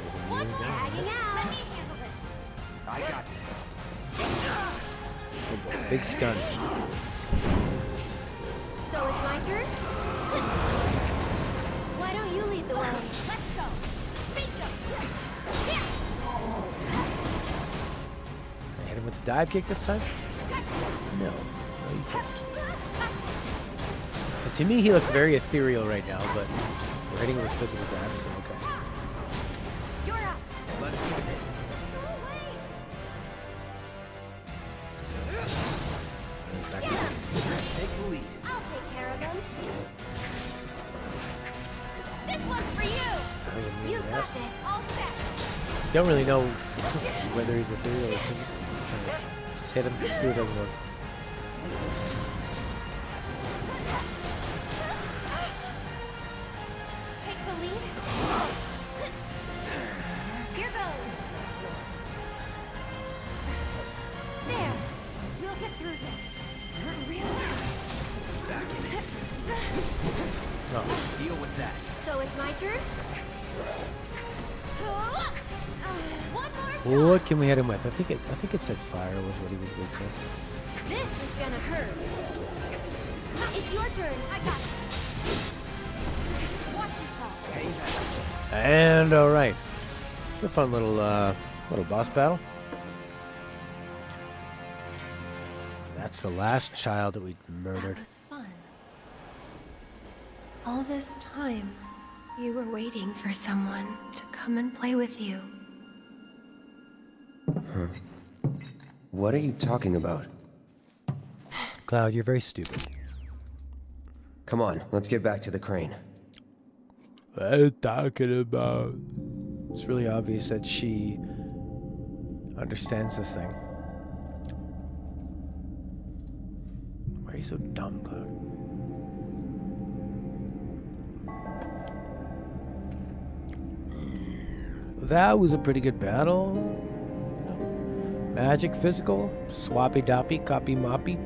There's a One mule more. down. Tagging out. Let me handle this. I got this. Oh boy, big stun. So it's my turn? Why don't you lead the way? Let's go. Bingo. I hit him with the dive kick this time? No. No, you can't. So to me, he looks very ethereal right now, but we're hitting him with physical damage, so okay. You're up. Let's do this. He's back Get to him. Take the lead. I'll take care of him. This one's for you. You've got this. All set. Don't really know whether he's ethereal or physical. Just hit him, see what doesn't work. Take the lead. Here goes. There. We'll get through this. Really? Back in it. Oh. Deal with that. So it's my turn? One more shot. What can we hit him with? I think it said fire was what he was weak to. This is gonna hurt. It's your turn. I got this. Watch yourself. Hang back. And all right, it's a fun little boss battle. That's the last child that we murdered. That was fun. All this time, you were waiting for someone to come and play with you. What are you talking about? Cloud, you're very stupid. Come on, let's get back to the crane. What are you talking about? It's really obvious that she understands this thing. Why are you so dumb, Cloud? That was a pretty good battle. Magic, physical, swappy doppy, copy moppy.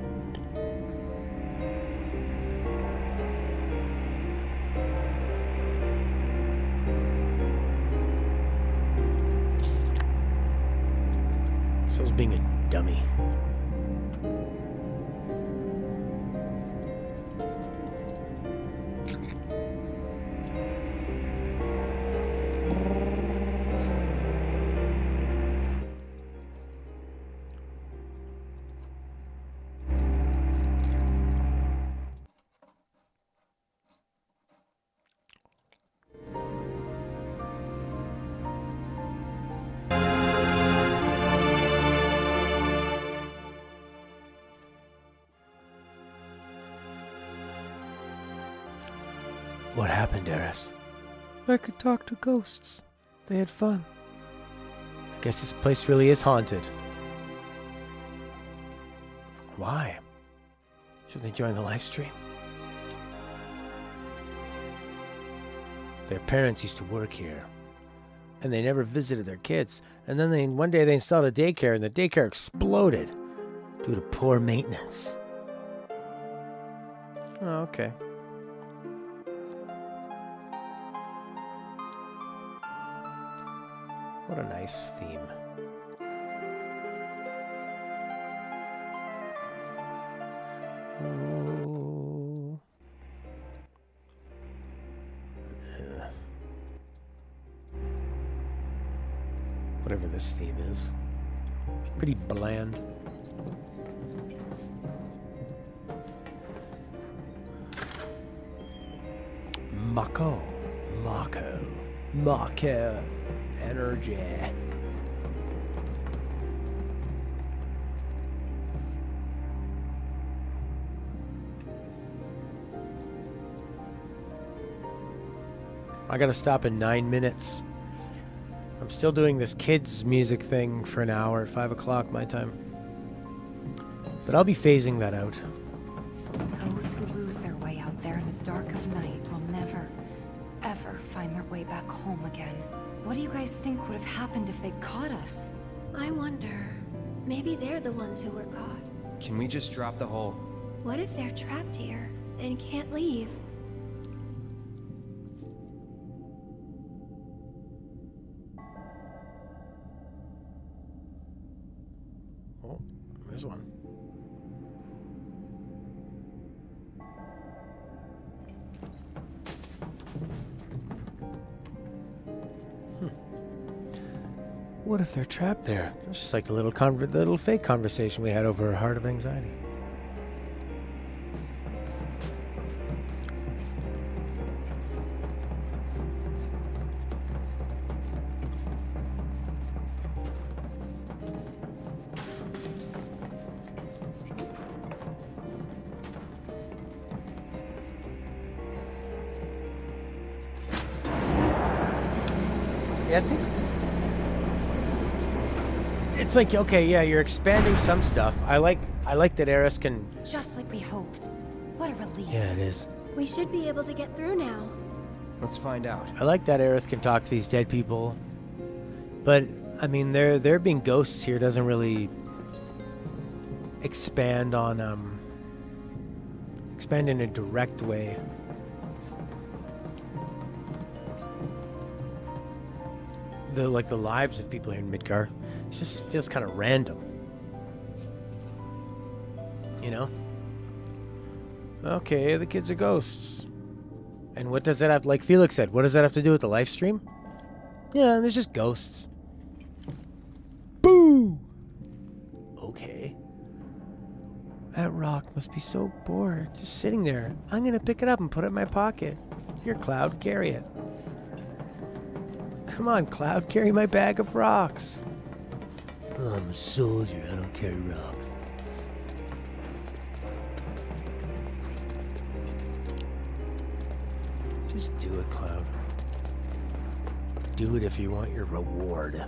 So I was being a dummy. What happened, Eris? I could talk to ghosts. They had fun. I guess this place really is haunted. Why? Should they join the live stream? Their parents used to work here, and they never visited their kids. And then one day they installed a daycare, and the daycare exploded due to poor maintenance. Oh, okay. What a nice theme. Ooh. Yeah. Whatever this theme is. Pretty bland. Mako. Energy. I gotta stop in 9 minutes. I'm still doing this kids music thing for an hour at 5 o'clock my time. But I'll be phasing that out. Those who lose their way out there in the dark of night will never, ever find their way back home again. What do you guys think would have happened if they'd caught us? I wonder. Maybe they're the ones who were caught. Can we just drop the whole... What if they're trapped here and can't leave? Oh, there's one. What if they're trapped there? It's just like the little fake conversation we had over Heart of Anxiety. Yeah, I think it's like, okay, yeah, you're expanding some stuff. I like that Eris can... Just like we hoped. What a relief. Yeah, it is. We should be able to get through now. Let's find out. I like that Eris can talk to these dead people. But, I mean, there being ghosts here doesn't really expand on, expand in a direct way. The lives of people here in Midgar, it just feels kind of random. You know? Okay, the kids are ghosts. And what does that have, like Felix said, what does that have to do with the live stream? Yeah, there's just ghosts. Boo! Okay. That rock must be so bored, just sitting there. I'm gonna pick it up and put it in my pocket. Here, Cloud, carry it. Come on, Cloud, carry my bag of rocks. Oh, I'm a soldier, I don't carry rocks. Just do it, Cloud. Do it if you want your reward.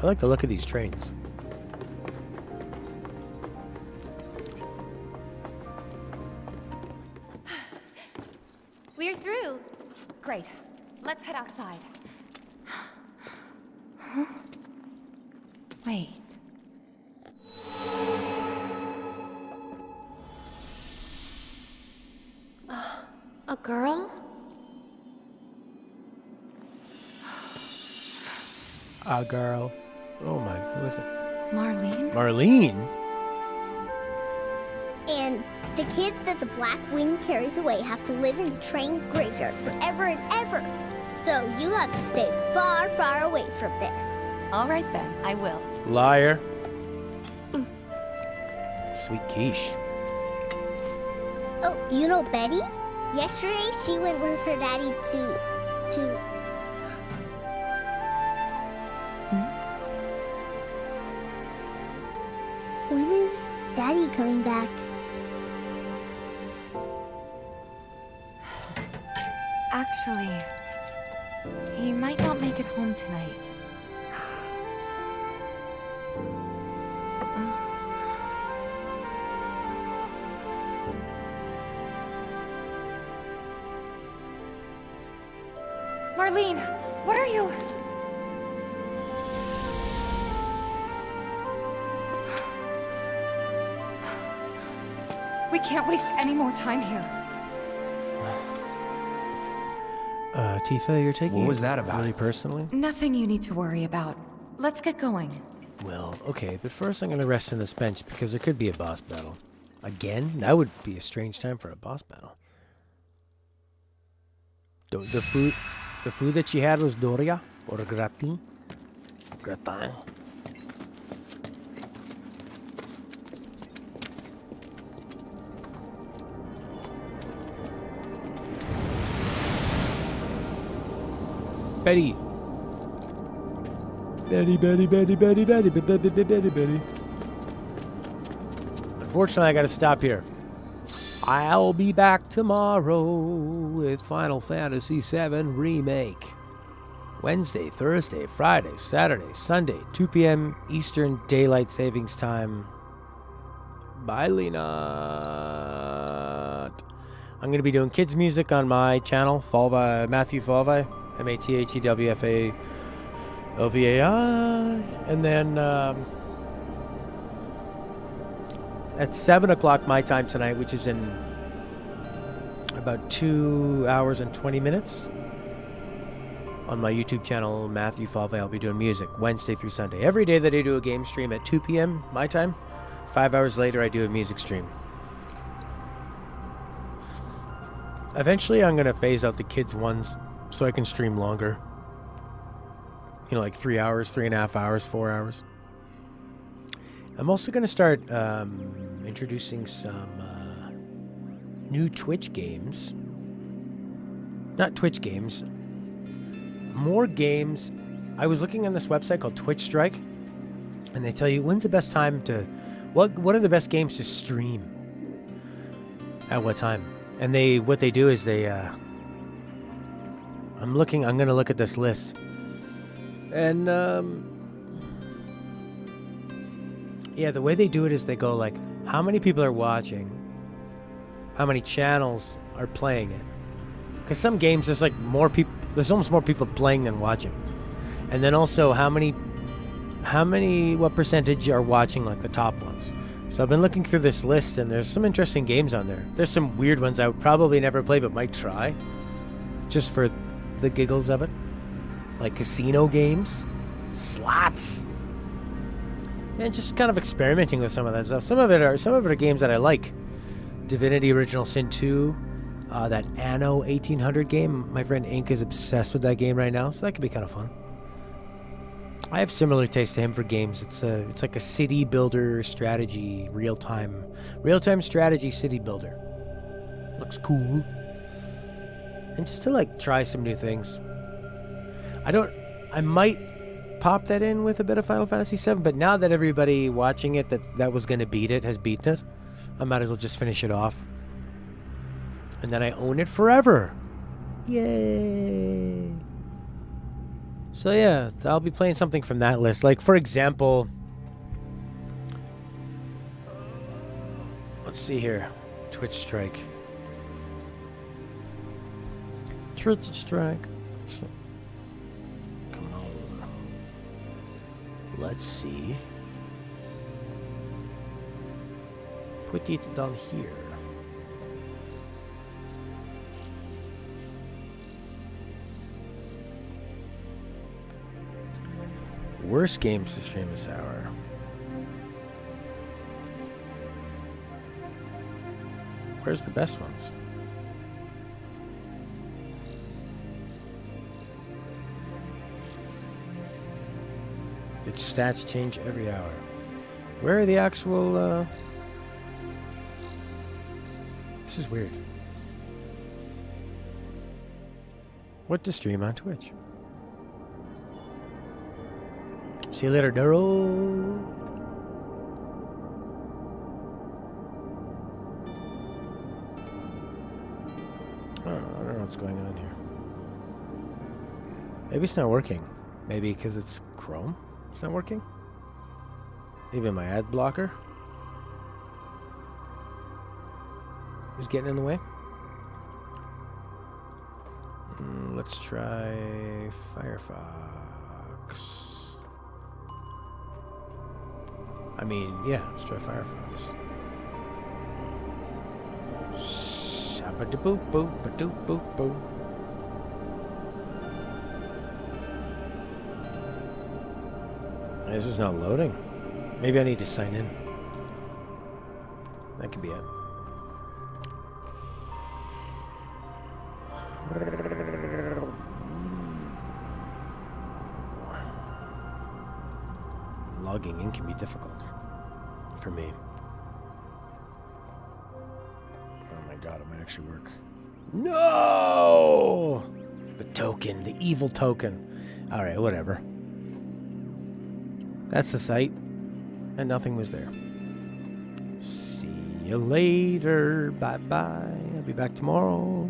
I like the look of these trains. We're through. Great. Let's head outside. Huh? Wait. A girl? A girl. Oh my, who is it? Marlene? Marlene? And the kids that the Black Wind carries away have to live in the train graveyard forever and ever. So you have to stay far, far away from there. All right then, I will. Liar. Sweet quiche. Oh, you know Betty? Yesterday, she went with her daddy to... When is Daddy coming back? Actually, he might not make it home tonight. Marlene, what are you? We can't waste any more time here. Tifa, you're taking What was it that about? really personally? Nothing you need to worry about. Let's get going. Well, okay, but first I'm gonna rest on this bench because there could be a boss battle. Again? That would be a strange time for a boss battle. The food that she had was Doria or gratin? Gratin. Betty. Betty. Unfortunately, I gotta stop here. I'll be back tomorrow with Final Fantasy VII Remake. Wednesday, Thursday, Friday, Saturday, Sunday, 2 p.m. Eastern Daylight Savings Time. Bye, Lena. I'm going to be doing kids music on my channel, Matthew Falvai, MATHEWFALVAI. And then at 7 o'clock my time tonight, which is in about 2 hours and 20 minutes, on my YouTube channel, Matthew Falvai, I'll be doing music Wednesday through Sunday. Every day that I do a game stream at 2 p.m. my time, 5 hours later I do a music stream. Eventually I'm going to phase out the kids ones so I can stream longer. You know, like 3 hours, 3.5 hours, 4 hours. I'm also going to start introducing some new Twitch games. Not Twitch games. More games. I was looking on this website called Twitch Strike, and they tell you when's the best time to... What are the best games to stream? At what time? And what they do is they... I'm going to look at this list. And, yeah, the way they do it is they go like, how many people are watching? How many channels are playing it? Because some games, there's like more people, there's almost more people playing than watching. And then also, what percentage are watching like the top ones? So I've been looking through this list, and there's some interesting games on there. There's some weird ones I would probably never play, but might try. Just for the giggles of it. Like casino games, slots, and just kind of experimenting with some of that stuff. Some of it are games that I like. Divinity Original Sin 2, that Anno 1800 game. My friend Ink is obsessed with that game right now, so that could be kind of fun. I have similar taste to him for games. It's like a city builder strategy, real-time strategy city builder. Looks cool. And just to like try some new things. I might pop that in with a bit of Final Fantasy VII, but now that everybody watching it that was going to beat it has beaten it, I might as well just finish it off. And then I own it forever. Yay! So yeah, I'll be playing something from that list. Like, for example, let's see here. Twitch Strike. Twitch Strike. Let's see. Put it down here. Worst games to stream this hour. Where's the best ones? Its stats change every hour. Where are the actual This is weird. What to stream on Twitch? See you later, Daryl. I don't know what's going on here. Maybe it's not working. Maybe because it's Chrome. It's not working. Maybe my ad blocker is getting in the way. Let's try Firefox. I mean, yeah, let's try Firefox. Shabba-da-boop-boop-ba-doop-boop-boop. This is not loading. Maybe I need to sign in. That could be it. Logging in can be difficult for me. Oh my god, it might actually work. No! The token, the evil token. Alright, whatever. That's the site. And nothing was there. See you later. Bye-bye. I'll be back tomorrow.